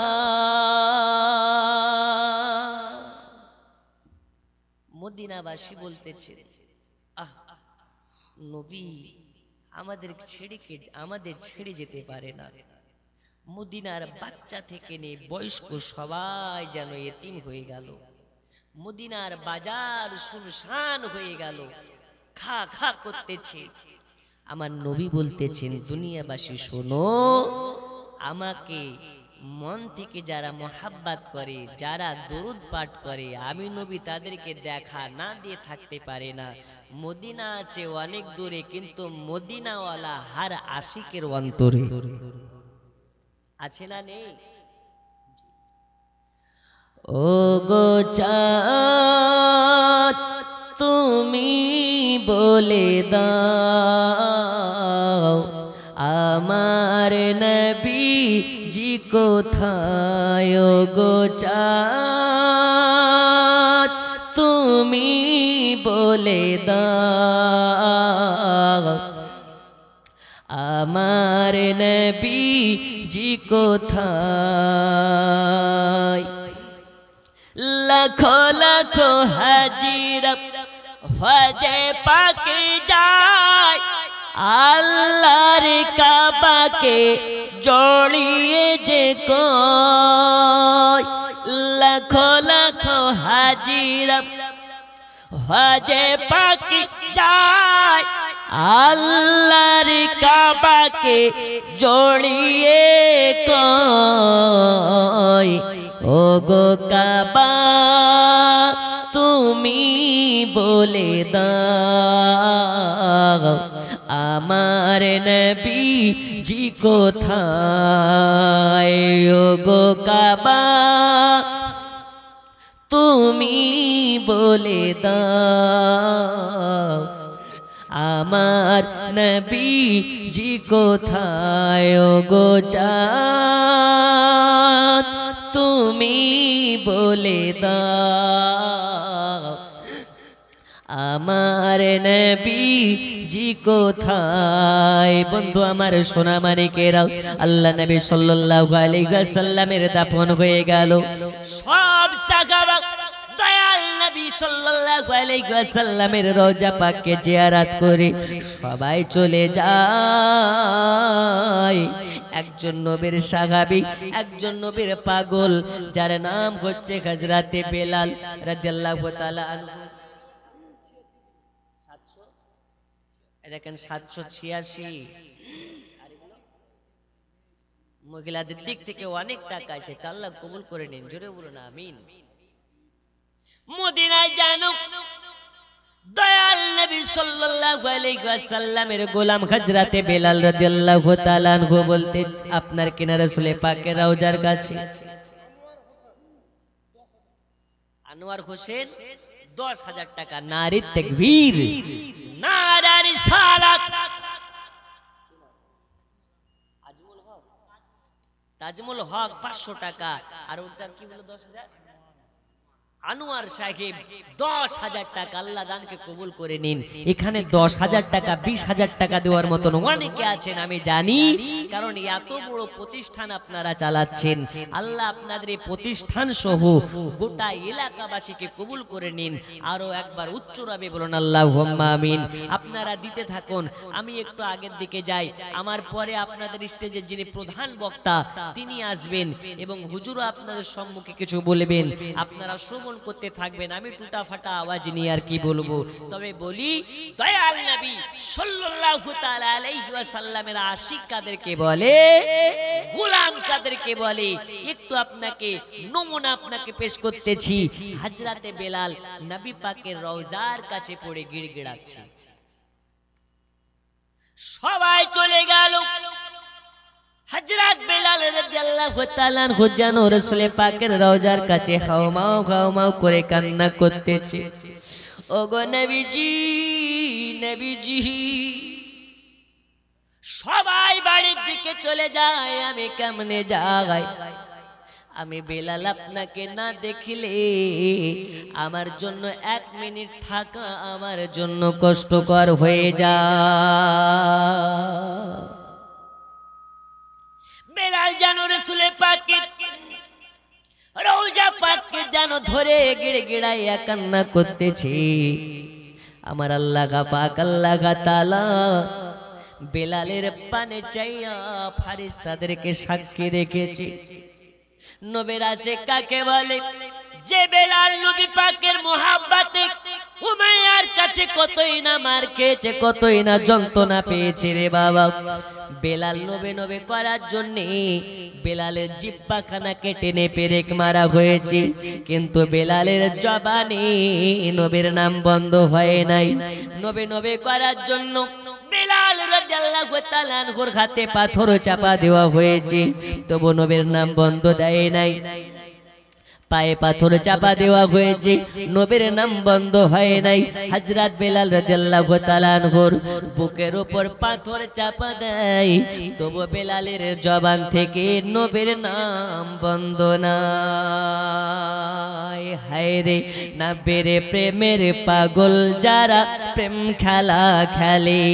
মদিনাবাসী বলতেছে আহ নবী আমাদের ছেড়ে যেতে পারে না। মদিনার বাচ্চা থেকে নিয়ে বয়স্ক সবাই যেন এতিম হয়ে গেল। মদিনার বাজার শুনশান হয়ে গেল, খা খা করতেছে। আমার নবী বলতেছেন, দুনিয়াবাসী শোনো, আমাকে মন থেকে যারা মোহাব্বত করে, যারা দরুদ পাঠ করে, আমি নবী তাদেরকে দেখা না দিয়ে থাকতে পারে না। মদিনা আছে অনেক দূরে, কিন্তু মদিনাওয়ালা হার আশিকের অন্তরে আছে না নেই? ও গো চাঁদ তুমি বলে দাও, আমার নবীজি কোথায়? ও গো চাঁদ তুমি বলে দাও, আমার নবীজি কোথায়? লাখো লাখো হাজিরা হজে পাকে যায়, আল্লাহর কাবাকে জড়িয়ে যে কয়। লাখো লাখো হাজিরা হজে পাকে যায়, আল্লাহর কাবাকে জড়িয়ে কয়। ও গো কাবা তুমি বলে দাও, আমার নবীজি কোথায়? ও গো কাবা তুমি বলে দাও, আমার নবীজি কোথায়? ও গো চাঁদ তুমি বলে দাও, আমার নবীজি কোথায়? বন্ধু আমার, সোনা মানিকেরাও, আল্লাহ নবী সাল্লাল্লাহু আলাইহি ওয়াসাল্লামের দাফন হয়ে গেল। সব সাহাবা দয়াল নবী সাল্লাল্লাহু আলাইহি ওয়াসাল্লামের রওজা পাককে জিয়ারত করে সবাই চলে যায়। একজন নবীর সাহাবী, একজন নবীর পাগল, যার নাম হচ্ছে হযরতে বেলাল রাদিয়াল্লাহু তাআলা আনহু। দেখেন 786, মহিলাদের দিক থেকে অনেক টাকা আছে, আল্লাহ কবুল করে নিন, জোরে বলুন আমিন। মদিনায় জানো দয়াল নবী সাল্লাল্লাহু আলাইহি ওয়াসাল্লামের গোলাম হযরতে বেলাল রাদিয়াল্লাহু তাআলা আনহু বলতে, আপনার কিনা রাসূল পাকের রওজার কাছে আনোয়ার হোসেন 10,000 টাকা। নারী তাকবীর, নারা রিসালাত। তাজমুল হক 500 টাকা, আর ওটার কি বলো 10,000? আনোয়ার সাহেব 10,000 টাকা। আল্লাহ দানকে কবুল করে নিন। এখানে 10,000 টাকা 20,000 টাকা দেওয়ার মতন অনেকে আছেন, আমি জানি, কারণ এত বড় প্রতিষ্ঠান আপনারা চালাচ্ছেন। আল্লাহ আপনাদের এই প্রতিষ্ঠান সহ গোটা এলাকাবাসীকে কবুল করে নিন। আরো একবার উচ্চভাবে বলুন আল্লাহুম্মা আমিন। আপনারা দিতে থাকুন, আমি একটু আগের দিকে যাই। আমার পরে আপনাদের স্টেজে যিনি প্রধান বক্তা তিনি আসবেন এবং হুজুরও আপনাদের সম্মুখে কিছু বলবেন, আপনারা শ্রবণ করতে থাকবেন। আমি টুটা ফাটা আওয়াজ নিয়ে আর কি বলবো, তবে বলি দয়াল নবী সাল্লাল্লাহু তাআলা আলাইহি ওয়াসাল্লামের আশিক কাদেরকে বলে, গোলাম কাদেরকে বলে, একটু আপনাকে নমুনা আপনাকে পেশ করতেছি। হযরতে বেলাল নবী পাকের রওজার কাছে পড়ে গিড়গিড়াচ্ছে। সবাই চলে গেল, হযরত বেলাল রাদিয়াল্লাহু তাআলা আনহু যেন রাসূল পাকের রওজার কাছে হাওমাও হাওমাও করে কান্না করতেছে। ওগো নবীজি, নবীজি। সবাই বাড়ির দিকে চলে যায়, আমি কেমনে যাই? আমি বেলাল আপনাকে না দেখিলে আমার জন্য 1 মিনিট থাকা আমার জন্য কষ্টকর হয়ে যায়। বেলাল যেন রাসূল পাকের রওজা পাককে যেন ধরে গিড়গিড়াইয়া কান্না করতেছে। আমার আল্লাহ পাক, আল্লাহ তাআলা বেলালের পানে চাইয়া ফারিস্তাদেরকে সাক্ষী রেখেছে। নবীর আশিক কাকে বলে? যে বেলাল নবী পাকের মোহাব্বতে উমাইয়ার কাছে কতই না মার খেয়েছে, কতই না যন্ত্রণা পেয়েছে রে বাবা। বেলাল নবে নবে করার জন্যে বেলালের জিহ্বাখানা কেটে নে পেরেক মারা হয়েছে, কিন্তু বেলালের জবানে নবীর নাম বন্ধ হয় নাই। নবে নবে করার জন্য বেলাল রাদিয়াল্লাহু তাআলা আনহুর হাতে পাথর চাপা দেওয়া হয়েছে, তবু নবীর নাম বন্ধ দেয় নাই। পায়ে পাথর চাপা দেওয়া হয়েছে, নবীর নাম বন্ধ হয় নাই। হযরত বেলাল রাদিয়াল্লাহু তাআলা আনহুর বুকের উপর পাথর চাপা দেয়, তবু বেলালের জবান থেকে নবীর নাম বন্ধ নাই। হায় রে নবীর প্রেমের পাগল যারা প্রেম খেলা খেলে,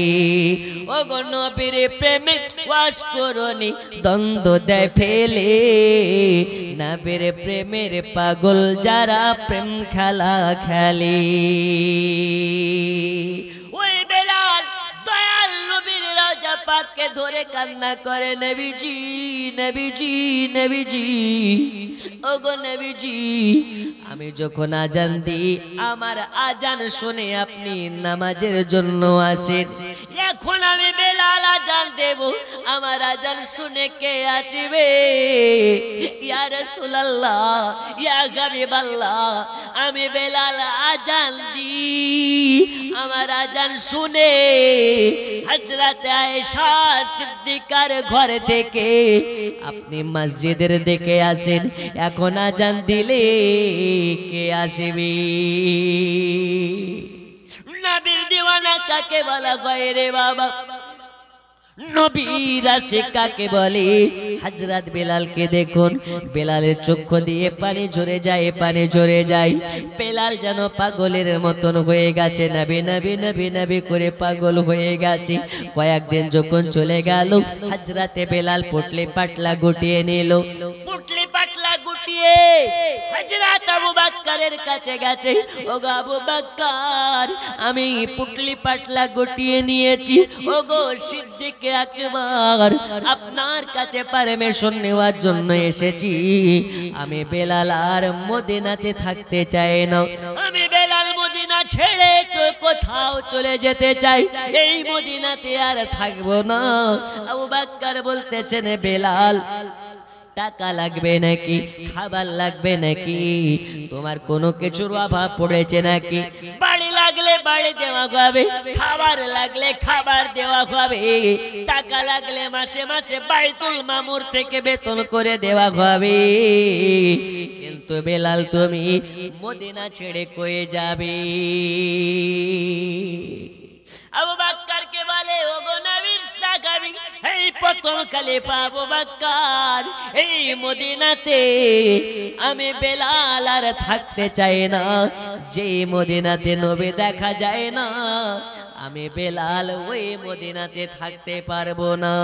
ও গো নবীর প্রেমে ওয়াস করনি দ্বন্দ্ব দেয় ফেলে। নবীর প্রেমের পাগল যারা প্রেম খেলা খেলে, ওই বেলাল দয়াল নবীর রাজা পাককে ধরে কান্না করে, নবীজি নবীজি নবীজি, ওগো নবীজি, আমি যখন আজান দিই আমার আজান শুনে আপনি নামাজের জন্য আসেন, এখন আমি বেলাল আজান দেব, আমার আজান শুনে কে আসবে? ইয়া রাসূলুল্লাহ, ইয়া হাবিবাল্লাহ, আমি বেলাল আজান দিই, আমার আজান শুনে হযরত আয়েশা সিদ্দিকার ঘর থেকে আপনি মসজিদের দিকে আসেন, এখন আজান দিলে কে আসবে? নবীর দিওয়ানা কাকে বলা হয় রে বাবা? নবীর আশিক কাকে বলে? হযরত বেলালকে দেখুন, বেলালের চক্ষু দিয়ে পানি ঝরে যায়, পানি ঝরে যায়। বেলাল যেন পাগলের মতন হয়ে গেছে, নবী নবী নবী নবী করে পাগল হয়ে গেছে। কয়েকদিন যখন চলে গেল, হযরতে বেলাল পুটলি পাটলা গুটিয়ে নিল, পুটলি পাটলা গুটিয়ে হযরত আবু বকরের কাছে গেছে, ওগো আবু বকর, আমি পুটলি পাটলা গুটিয়ে নিয়েছি, ওগো সিদ্দিক আকবার, আপনার কাছে পারমিশন নেওয়ার জন্য এসেছি। আমি বেলাল আর মদিনাতে থাকতে চাই না, আমি বেলাল মদিনা ছেড়ে কোথাও চলে যেতে চাই, এই মদিনাতে আর থাকবো না। আবু বকর বলতেছেন, বেলাল টাকা লাগবে নাকি, খাবার লাগবে নাকি, তোমার কোনো কিছুর অভাব পড়েছে নাকি? বাড়ি লাগলে বাড়ি দেওয়া হবে, খাবার লাগলে খাবার দেওয়া হবে, টাকা লাগলে মাসে মাসে বাইতুল মামুর থেকে বেতন করে দেওয়া হবে। কিন্তু বেলাল তুমি মদিনা ছেড়ে কয়ে যাবে? আবু বকরকে বলে, ওগো নবীর সাহাবী, এই প্রথম খলিফা আবু বকর, এই মদিনাতে আমি বেলাল আর থাকতে চাই না, যে মদিনাতে নবী দেখা যায় না, আমি বেলাল ওই মদিনাতে থাকতে পারবো না।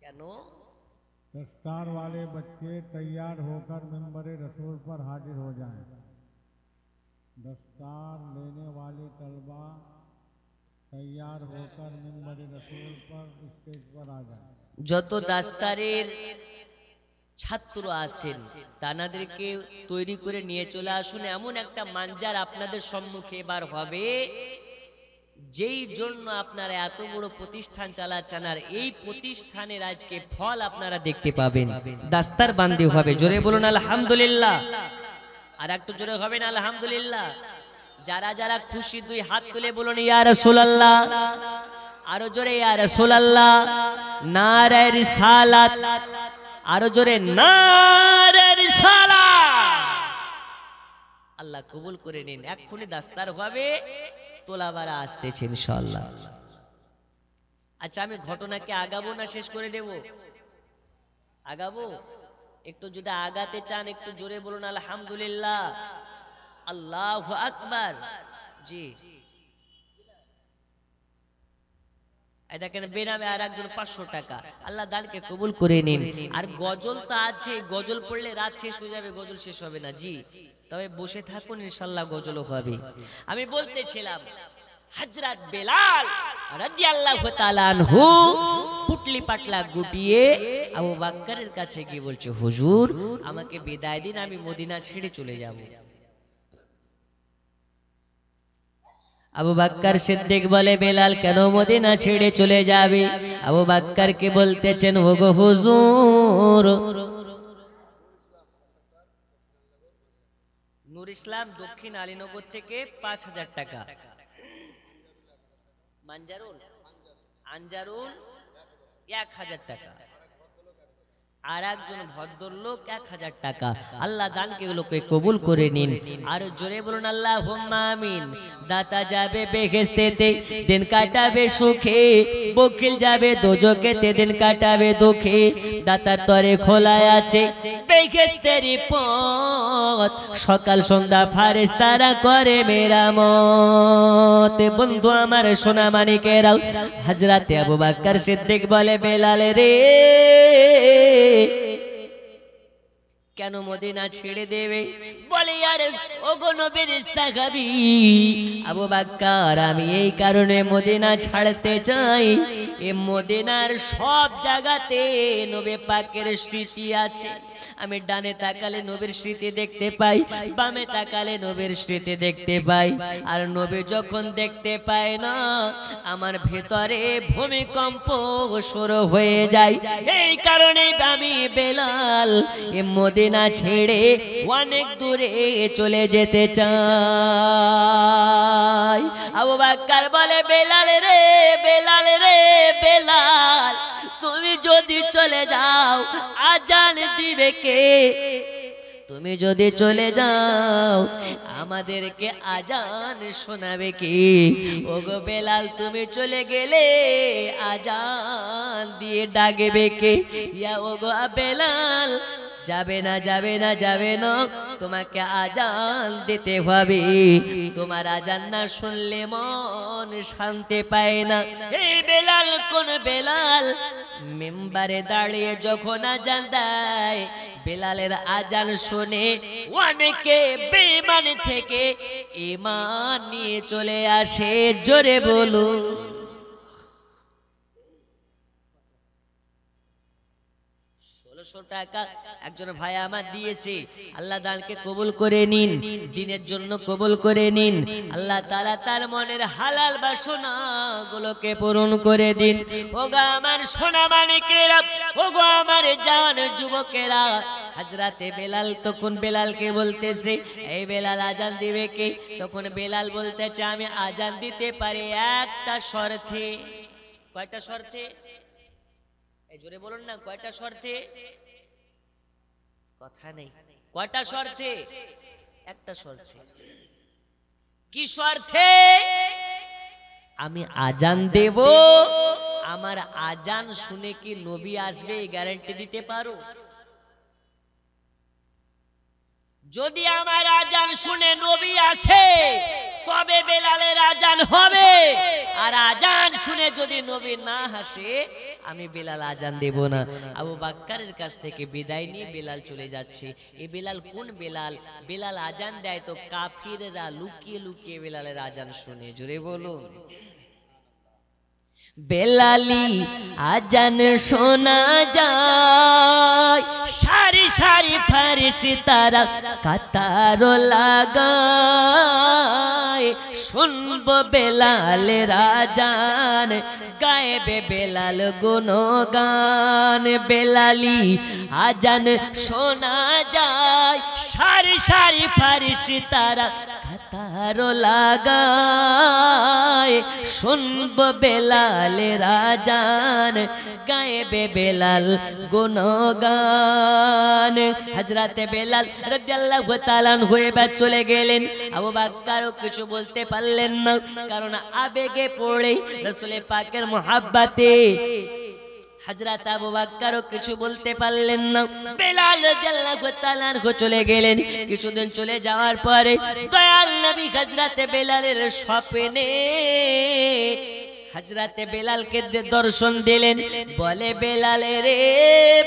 কেন? दस्तार वाले बच्चे तैयार होकर मिंबर रसूल पर हाजिर हो जाएं। दस्तार लेने वाले तलबा तैयार होकर मिंबर रसूल पर स्टेज पर आ जाएं। যত দাস্তারের ছাত্র আছেন তাদেরকে তৈরি করে নিয়ে চলে আসুন, এমন একটা মানজার আপনাদের সম্মুখে এবার হবে, যেই জন্য আপনারা এত বড় প্রতিষ্ঠান চালাচ্ছেন, আর এই প্রতিষ্ঠানের আজকে ফল আপনারা দেখতে পাবেন। দাস্তার বান্দি হবে, জোরে বলুন আলহামদুলিল্লাহ। আর একটু জোরে হবে না আলহামদুলিল্লাহ? যারা যারা খুশি দুই হাত তুলে বলুন ইয়া রাসূলুল্লাহ। আরো জোরে ইয়া রাসূলুল্লাহ। নারে রিসালাত, আরো জোরে নারে রিসালাত। আল্লাহ কবুল করে নিন। এক্ষুনি দাস্তার হবে, তোলাবারা আসতেছে ইনশাআল্লাহ। আচ্ছা, আমি ঘটনাকে আগাবো না শেষ করে দেব? আগাবো? একটু যদি আগাতে চান একটু জোরে বলুন আলহামদুলিল্লাহ, আল্লাহু আকবার। জি, দেখেন বেনামে আর একজন 500 টাকা, আল্লাহ দানকে কবুল করে নিন। আর গজল তো আছে, গজল পড়লে রাত শেষ হয়ে যাবে, গজল শেষ হবে না। জি, তবে বসে থাকুন, ইনশাআল্লাহ গজলও হবে। আমি বলতেছিলাম হযরত বেলাল রাদিয়াল্লাহু তাআলা আনহু পুটলি পাটলা গুটিয়ে আবু বকরের কাছে গিয়ে বলছে, হুজুর আমাকে বিদায় দিন, আমি মদিনা ছেড়ে চলে যাব। আবু বকর সিদ্দিক বলে, বেলাল কেন মদিনা ছেড়ে চলে যাবে? আবু বকরকে বলতেছেন, ওগো হুজুর, নূর ইসলাম দক্ষিণ আলীনগর থেকে ৫,০০০ টাকা, আনজারুল ১,০০০ টাকা, আর একজন ভদ্রলোক ১,০০০ টাকা। আল্লাহ দানকে গুলোকে কবুল করে নিন। আর জোরে বলুন আল্লাহুম্মা আমিন। দাতা যাবে বেহেশতেতে, দিন কাটাবে সুখে, বকিল যাবে দোজখেতে, দিন কাটাবে দুঃখে। দাতার তরে খোলা আছে বেহেশতের পথ, সকাল সন্ধ্যা ফারেশতারা করে মেরামত। বন্ধু আমার সোনা মানিকেরাও, হযরতে আবু বকর সিদ্দিক বলে, বেলাল রে কেন মদিনা ছেড়ে দেবে? বলে, আরে ওগো নবীর সাহাবী আবু বকর, আমি এই কারণে মদিনা ছাড়তে চাই, এ মদিনার সব জায়গাতে নবী পাকের স্মৃতি আছে। আমি ডানে তাকালে নবীর স্মৃতি দেখতে পাই, বামে তাকালে নবীর স্মৃতি দেখতে পাই। আর নবী যখন দেখতে পায় না, আমার ভেতরে ভূমিকম্প শুরু হয়ে যায়। এই কারণে আমি বেলাল এ মদিনা ছেড়ে অনেক দূরে চলে যেতে চাই। আবু বকর বলে, বেলাল রে, বেলাল রে, বেলাল তুমি যদি চলে যাও আজান দিবে কে? তুমি যদি চলে যাও আমাদেরকে আজান শোনাবে কি? ওগো বেলাল তুমি চলে গেলে আজান দিয়ে ডাকবে কে? ইয়া ওগো বেলাল যাবে না, যাবে না, যাবে না, তোমাকে আজান দিতে হবে। তোমার আজান না শুনলে মন শান্তি পায় না। এই বেলাল কোন বেলাল? মিম্বারে দাঁড়িয়ে যখন আজান দেয়, বেলালের আজান শুনে অনেকে বেঈমান থেকে ঈমান নিয়ে চলে আসে। জোরে বলুন। টাকা একজন ভাই আমার দিয়েছে, আল্লাহ দানকে কবুল করে নিন, দিনের জন্য কবুল করে নিন। আল্লাহ তাআলা তার মনের হালাল বাসনা গুলোকে পূরণ করে দিন। ওগো আমার সোনা মানিকেরা, ওগো আমার জান যুবকেরা, হযরতে বেলাল তখন বেলালকে বলতেছে, এই বেলাল আজান দিবে কে? তখন বেলাল বলতেছে, আমি আজান দিতে পারি একটা শর্তে। কয়টা শর্তে? এই জোরে বলুন না, কয়টা শর্তে? কথা নেই। কয়টা শর্তে? একটা শর্তে। কি শর্তে? আমি আজান দেব, আমার আজান শুনে কি নবী আসবে এই গ্যারান্টি দিতে পারো? যদি আমার আজান শুনে নবী আসে তবে বেলালের আজান হবে, আর আজান শুনে যদি নবী না আসে আমি বেলাল আজান দেব না। আবু বকরের কাছ থেকে বিদায় নিয়ে বেলাল চলে যাচ্ছে। এই বেলাল কোন বেলাল? বেলাল আজান দেয় তো কাফিররা লুকিয়ে লুকিয়ে বেলালের আজান শুনে। জোরে বলুন। বেলালি আজান শোনা যায়, সারি সারি ফারিস্তারা কাতার লাগায়। শুনবো বেলালের আজান, গায়েবে বেলাল গুণগান। বেলালি আজান শোনা যায়, সারি সারি ফারিস্তারা কাতার লাগায়। শুনবো বেলালের আজান, গায়েবে বেলাল গুণগান। হযরতে বেলাল রাদিয়াল্লাহু তাআলা আনহু এবার চলে গেলেন। আবু বকরও কিছু বলতে পারলেন না, কারণ আবেগে পড়ে রাসূল পাকের মুহাব্বতে হযরত আবু বকরও কিছু বলতে পারলেন না। বেলাল রাদিয়াল্লাহু তাআলা আনহু চলে গেলেন। কিছুদিন চলে যাওয়ার পরে দয়াল নবী হযরতে বেলালের স্বপ্নে হযরতে বেলালকে দর্শন দিলেন। বলে বেলাল রে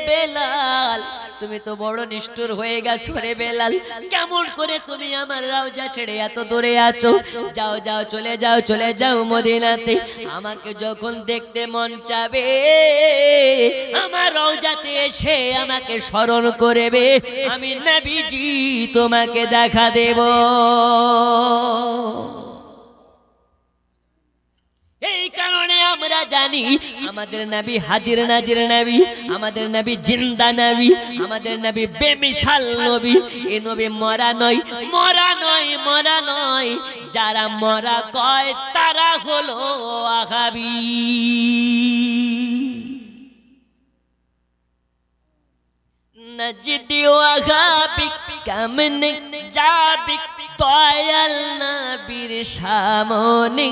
বেলাল, তুমি তো বড় নিষ্ঠুর হয়ে গেছো রে বেলাল, কেমন করে তুমি আমার রওজা ছেড়ে এত দূরে আছো? যাও যাও, চলে যাও মদিনাতে। আমাকে যখন দেখতে মন চাবে আমার রওজাতে এসে আমাকে স্মরণ করবে, আমি নবীজি তোমাকে দেখা দেব। এই কারণে আমরা জানি আমাদের নবী হাজির নাজির নবী, আমাদের নবী জিন্দা নবী, আমাদের নবী বেমিসাল নবী। এই নবী মরা নয়, মরা নয়, মরা নয়। যারা মরা কয় তারা হলো ওয়াহাবী। নজদি ওয়াহাবী কেমনে যাবি দয়াল নবীর সামনে,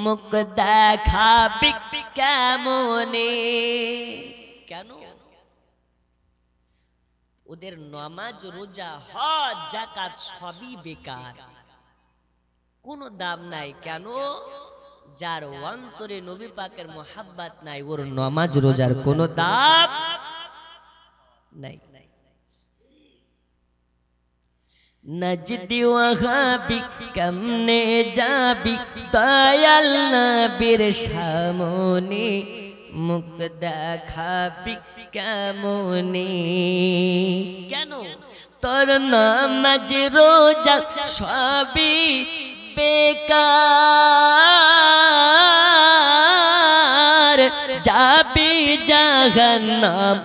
মুখ দেখাবি কেমনে? কেন? ওদের নামাজ রোজা হজ যাকাত সবই বেকার, কোনো দাম নাই। কেন? যার অন্তরে নবী পাকের মোহাব্বত নাই, ওর নামাজ রোজার কোনো দাম নাই। নজদি ওয়াহাবী কেমনে যাবি দয়াল নবীর সামনে, মুখ দেখাবি কেমনে? কেন? তোর নামাজ রোজা সবই বেকার, যাবি জাহান্নাম।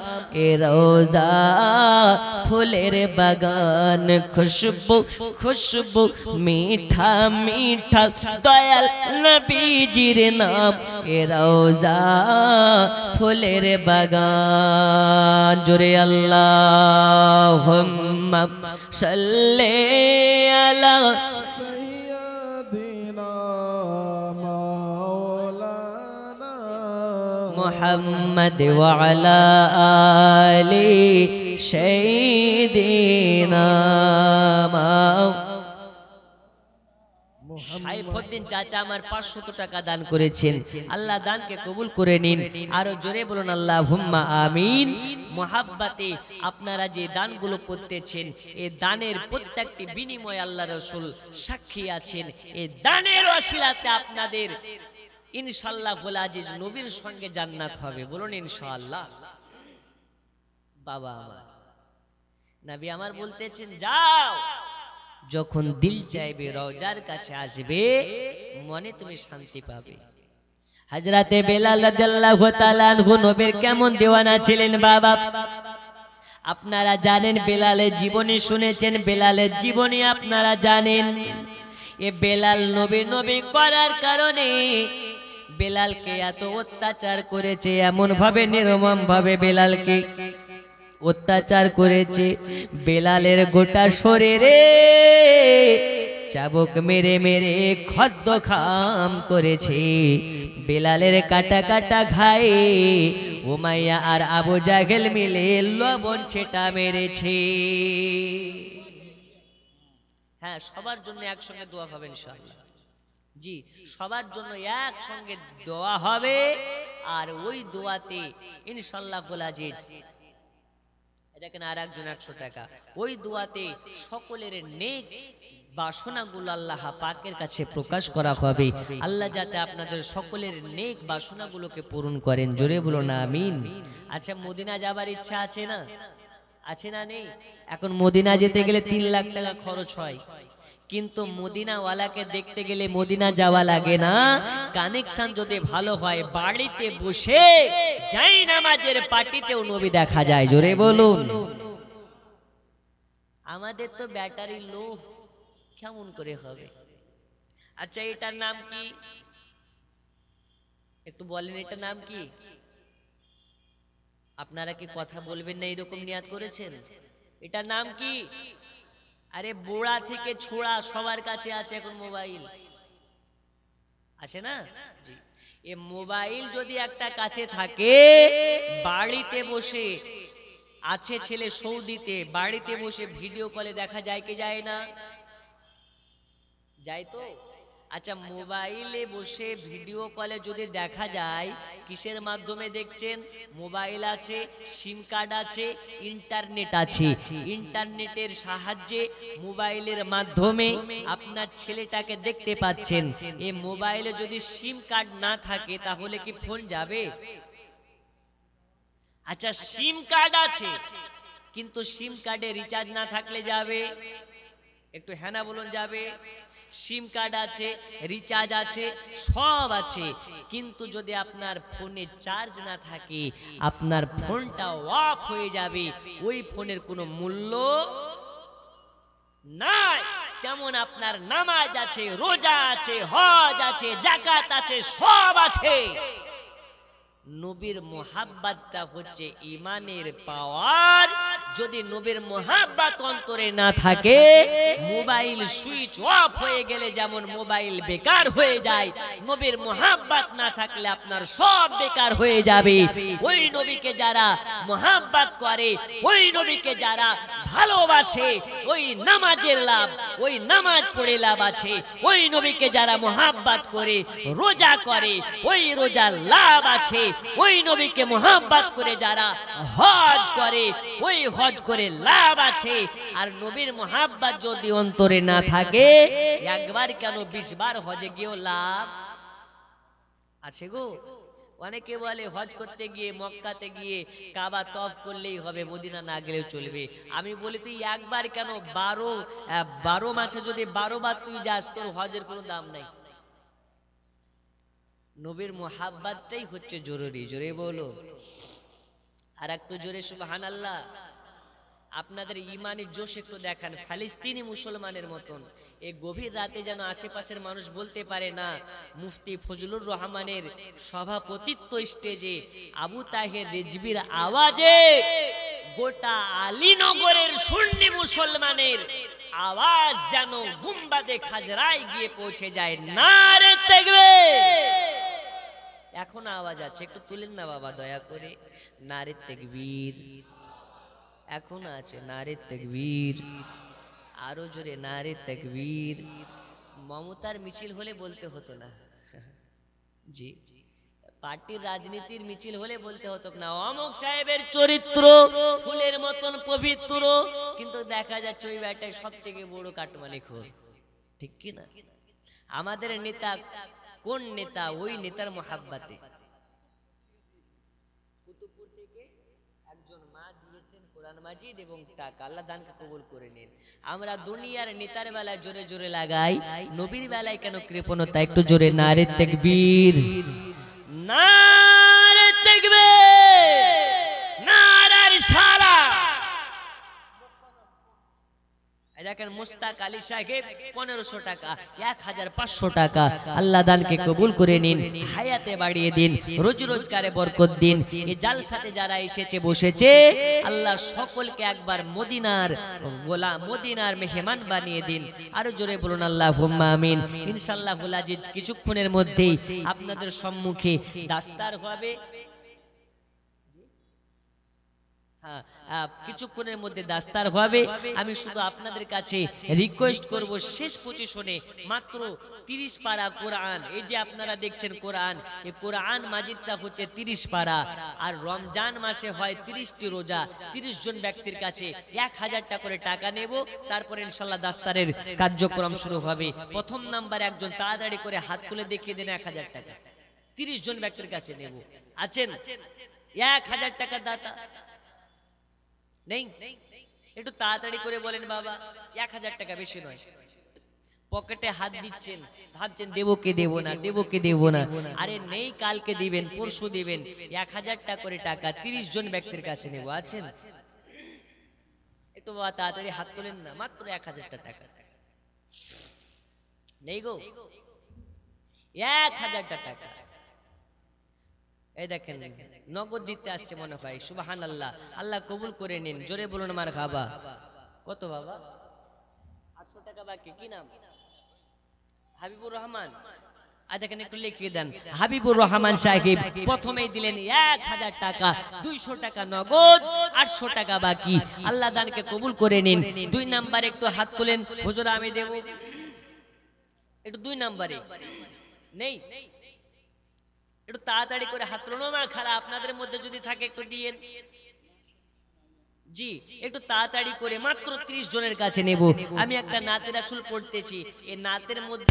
এ রোজা ফুলের বাগান, খুশবু খুশবু মিঠা মিঠা দয়াল নবীজির নাম। এ রোজা ফুলের বাগান। জোরে আল্লাহুম্মা সাল্লি আলা মুহাম্মদ ওয়া আলা আলি সাইয়্যিদিনা। সাইফুদ্দিন চাচা আমার 500 টাকা দান করেছেন, আল্লাহ দানকে কবুল করে নিন। আরো জোরে বলুন আল্লাহুম্মা আমিন। মুহাব্বতে আপনারা যে দানগুলো করতেছেন, এই দানের প্রত্যেকটি বিনিময়ে আল্লাহ রাসূল সাক্ষী আছেন। এই দানের ওসিলাতে আপনাদের ইনশাআল্লাহ বলে আজিজ নবীর সঙ্গে জান্নাত হবে। বলুন ইনশাআল্লাহ। বাবা আমার নবী আমার বলতেছেন, যাও যখন দিল চাইবে রওজার কাছে আসবে, মনে তুমি শান্তি পাবে। হযরতে বেলাল রাদিয়াল্লাহু তাআলা আনহু নবীর কেমন দেওয়ানা ছিলেন বাবা। আপনারা জানেন, বেলালের জীবনী শুনেছেন, বেলালের জীবনী আপনারা জানেন। এ বেলাল নবী নবী করার কারণে বেলালকে এত অত্যাচার করেছে, এমন ভাবে নির্মম ভাবে বেলালকে অত্যাচার করেছে। বেলালের গোটা শরীরে চাবুক মেরে মেরে খদ্দখাম করেছে। বেলালের কাটা কাটা ঘায়ে উমাইয়া আর আবু জাহেল মিলে লবণ ছেটা মেরেছে। হ্যাঁ, সবার জন্য একসঙ্গে দোয়া হবে ইনশাআল্লাহ। জি, সবার জন্য একসঙ্গে দোয়া হবে। আর ওই দোয়াতে ইনশাআল্লাহ আজিজ দেখেন আর একজন 100 টাকা, ওই দোয়াতে সকলের নেক বাসনাগুলো আল্লাহ পাকের কাছে প্রকাশ করা হবে। আল্লাহ যাতে আপনাদের সকলের নেক বাসনাগুলোকে পূরণ করেন। জোরে বলো না আমিন। আচ্ছা, মদিনা যাবার ইচ্ছা আছে না? আছে না নেই? এখন মদিনা যেতে গেলে 3 লাখ টাকা খরচ হয়, কিন্তু মদিনাওয়ালাকে দেখতে গেলে মদিনা যাওয়া লাগে না। কানেকশন যদি ভালো হয়, বাড়িতে বসে যাই নামাজের পার্টিতেও নবী দেখা যায়। জোরে বলুন। আমাদের তো ব্যাটারি লো, কেমন করে হবে? আচ্ছা, এটার নাম কি একটু বলেন, এটার নাম কি? আপনারা কি কথা বলবেন না এরকম নিয়াত করেছেন? এটার নাম কি? আরে বুড়া থেকে ছোড়া সবার কাছে আছে এখন মোবাইল, আছে না? জি, এই মোবাইল যদি একটা কাছে থাকে, বাড়িতে বসে আছে ছেলে সৌদিতে, বাড়িতে বসে ভিডিও কলে দেখা যায় কি যায় না? যায় তো। আচ্ছা, মোবাইলে বসে ভিডিও কলে যদি দেখা যায়, কিসের মাধ্যমে দেখছেন? মোবাইল আছে, সিম কার্ড আছে, ইন্টারনেট আছে। ইন্টারনেটের সাহায্যে মোবাইলের মাধ্যমে আপনার ছেলেটাকে দেখতে পাচ্ছেন। এই মোবাইলে যদি সিম কার্ড না থাকে তাহলে কি ফোন যাবে? আচ্ছা, সিম কার্ড আছে কিন্তু সিম কার্ডে রিচার্জ না থাকলে যাবে? একটু হ্যাঁ না বলুন, যাবে? সিম কার্ড আছে, রিচার্জ আছে, সব আছে, কিন্তু যদি আপনার ফোনে চার্জ না থাকে আপনার ফোনটা অফ হয়ে যাবে, ওই ফোনের কোনো মূল্য নাই। তেমন আপনার নামাজ আছে, রোজা আছে, হজ আছে, যাকাত আছে, সব আছে। নবীর মোহাব্বতটা হচ্ছে ঈমানের পাওয়ার। যদি নবীর মোহাব্বত অন্তরে না থাকে, মোবাইল সুইচ অফ হয়ে গেলে যেমন মোবাইল বেকার হয়ে যায়, নবীর মোহাব্বত না থাকলে আপনার সব বেকার হয়ে যাবে। ওই নবীকে যারা মোহাব্বত করে, ওই নবীকে যারা ভালোবাসে, ওই নামাজের লাভ, ওই নামাজ পড়ে লাভ আছে। ওই নবীকে যারা মোহাব্বত করে রোজা করে, ওই রোজার লাভ আছে। ওই নবীকে মোহাব্বত করে যারা হজ করে, ওই হজ করে লাভ আছে। আর নবীর মোহাব্বত যদি অন্তরে না থাকে, একবার কেন 20 বার হজে গিয়েও লাভ আছে গো। অনেকে বলে হজ করতে গিয়ে, মক্কাতে গিয়ে কাবা তওয়াফ করলেই হবে, মদিনা না গেলেও চলবে। আমি বলি তুই একবার কেন 12 মাসে যদি 12 বার তুই যাস, তোর হজের কোনো দাম নাই। নবীর মোহাব্বতটাই হচ্ছে জরুরি। জোরে বলো আর একটু জোরে সুবহানাল্লাহ। আপনাদের ইমানের জোশ একটু দেখান, ফিলিস্তিনি মুসলমানের মতন। এই গভীর রাতে যেন আশেপাশের মানুষ বলতে পারে না, মুফতি ফজলুর রহমানের সভাপতিত্ব স্টেজে আবু তাহের রিজভির আওয়াজে গোটা আলীনগরের সুন্নি মুসলমানের আওয়াজ যেন গুম্বাদে খাজরায় গিয়ে পৌঁছে যায়। নারে তাকবীর! এখন আওয়াজ আছে, একটু তুলেন না বাবা দয়া করে। নারে তাকবীর! এখন আছে, নারে তাকবীর! আরো জোরে নারে তাকবীর! মমতার মিছিল হলে বলতে হতো না, জি, পার্টির রাজনীতির মিছিল হলে বলতে হতো না অমুক সাহেবের চরিত্র ফুলের মতন পবিত্র, কিন্তু দেখা যাচ্ছে ওই ব্যাটায় সব থেকে বড় কাটমানি খোর। ঠিক কি না? আমাদের নেতা কোন নেতা? ওই নেতার মোহাব্বতে। কুতুবপুর থেকে একজন মা দিয়েছেন কোরআন মাজিদ এবং টাকা, আল্লাহ দানকে কবুল করে নিন। আমরা দুনিয়ার নেতার বেলায় জোরে জোরে লাগাই, নবীর বেলায় কেন কৃপণতা? একটু জোরে নারে তাকবীর! নারে তাকবীর! নারে রিসালাত! দেখেন মুস্তাক আলী সাহেব 1500 টাকা, 1500 টাকা। আল্লাহ দানকে কবুল করে নিন, হায়াতে বাড়িয়ে দিন, রোজ রোজগারে বরকত দিন। এই জালসাতে যারা এসেছে বসেছে, আল্লাহ সকলকে একবার মদিনার গোলাম, মদিনার মেহমান বানিয়ে দিন। আরো জোরে বলুন আল্লাহুম্মা আমিন। ইনশাআল্লাহুল আজিজ কিছুক্ষণের মধ্যেই আপনাদের সম্মুখে দাস্তার হবে। কিছুক্ষণের মধ্যে দাস্তার হবে। আমি শুধু আপনাদের কাছে রিকোয়েস্ট করব, শেষ পজিশনে মাত্র 30 পারা কোরআন। এই যে আপনারা দেখছেন কোরআন, এই কোরআন মাজিদটা হচ্ছে 30 পারা। আর রমজান মাসে হয় 30টি রোজা। 30 জন ব্যক্তির কাছে 1000 টাকা করে টাকা নেব, তারপরে ইনশাআল্লাহ দাস্তারের কার্যক্রম শুরু হবে। প্রথম নাম্বার একজন তাড়াতাড়ি করে হাত তুলে দেখিয়ে দেন 1000 টাকা। 30 জন ব্যক্তির কাছে নেব। আছেন 1000 টাকা দাতা? নেই? একটু তাড়াতাড়ি করে বলেন বাবা। 1000 টাকা বেশি নয়। পকেটে হাত দিচ্ছেন, ভাবছেন দেবো কে দেবো না, দেবো কে দেবো না। আরে নেই, কালকে দিবেন, পরশু দিবেন। 1000 টাকা করে টাকা 30 জন ব্যক্তির কাছে নেব। আছেন? একটু বাবা তাড়াতাড়ি হাত তোলেন না, মাত্র 1000 টাকা। নেই গো? 1000 টাকা। এই দেখেন নগদ দিতে আসছে মনে হয়। সুবহানাল্লাহ, আল্লাহ কবুল করে নিন। জোরে বলুন মারহাবা। কত বাবা? 800 টাকা বাকি। কি নাম? হাবিবুর রহমান। আর দেখেন একটু লিখিয়ে দেন, হাবিবুর রহমান সাহেব প্রথমেই দিলেন 1000 টাকা, 200 টাকা নগদ, 800 টাকা বাকি। আল্লাহ দানকে কবুল করে নিন। 2 নাম্বার একটু হাত তোলেন, হুজুর আমি দেব। একটু 2 নম্বরে নেই, একটু তাড়াতাড়ি করে হাত তোলো। আমার খালা আপনাদের মধ্যে যদি থাকে একটু দিয়েন। জি একটু তাড়াতাড়ি করে, মাত্র 30 জনের কাছে নেব। আমি একটা নাতে রাসূল পড়তেছি, এই নাতের মধ্যে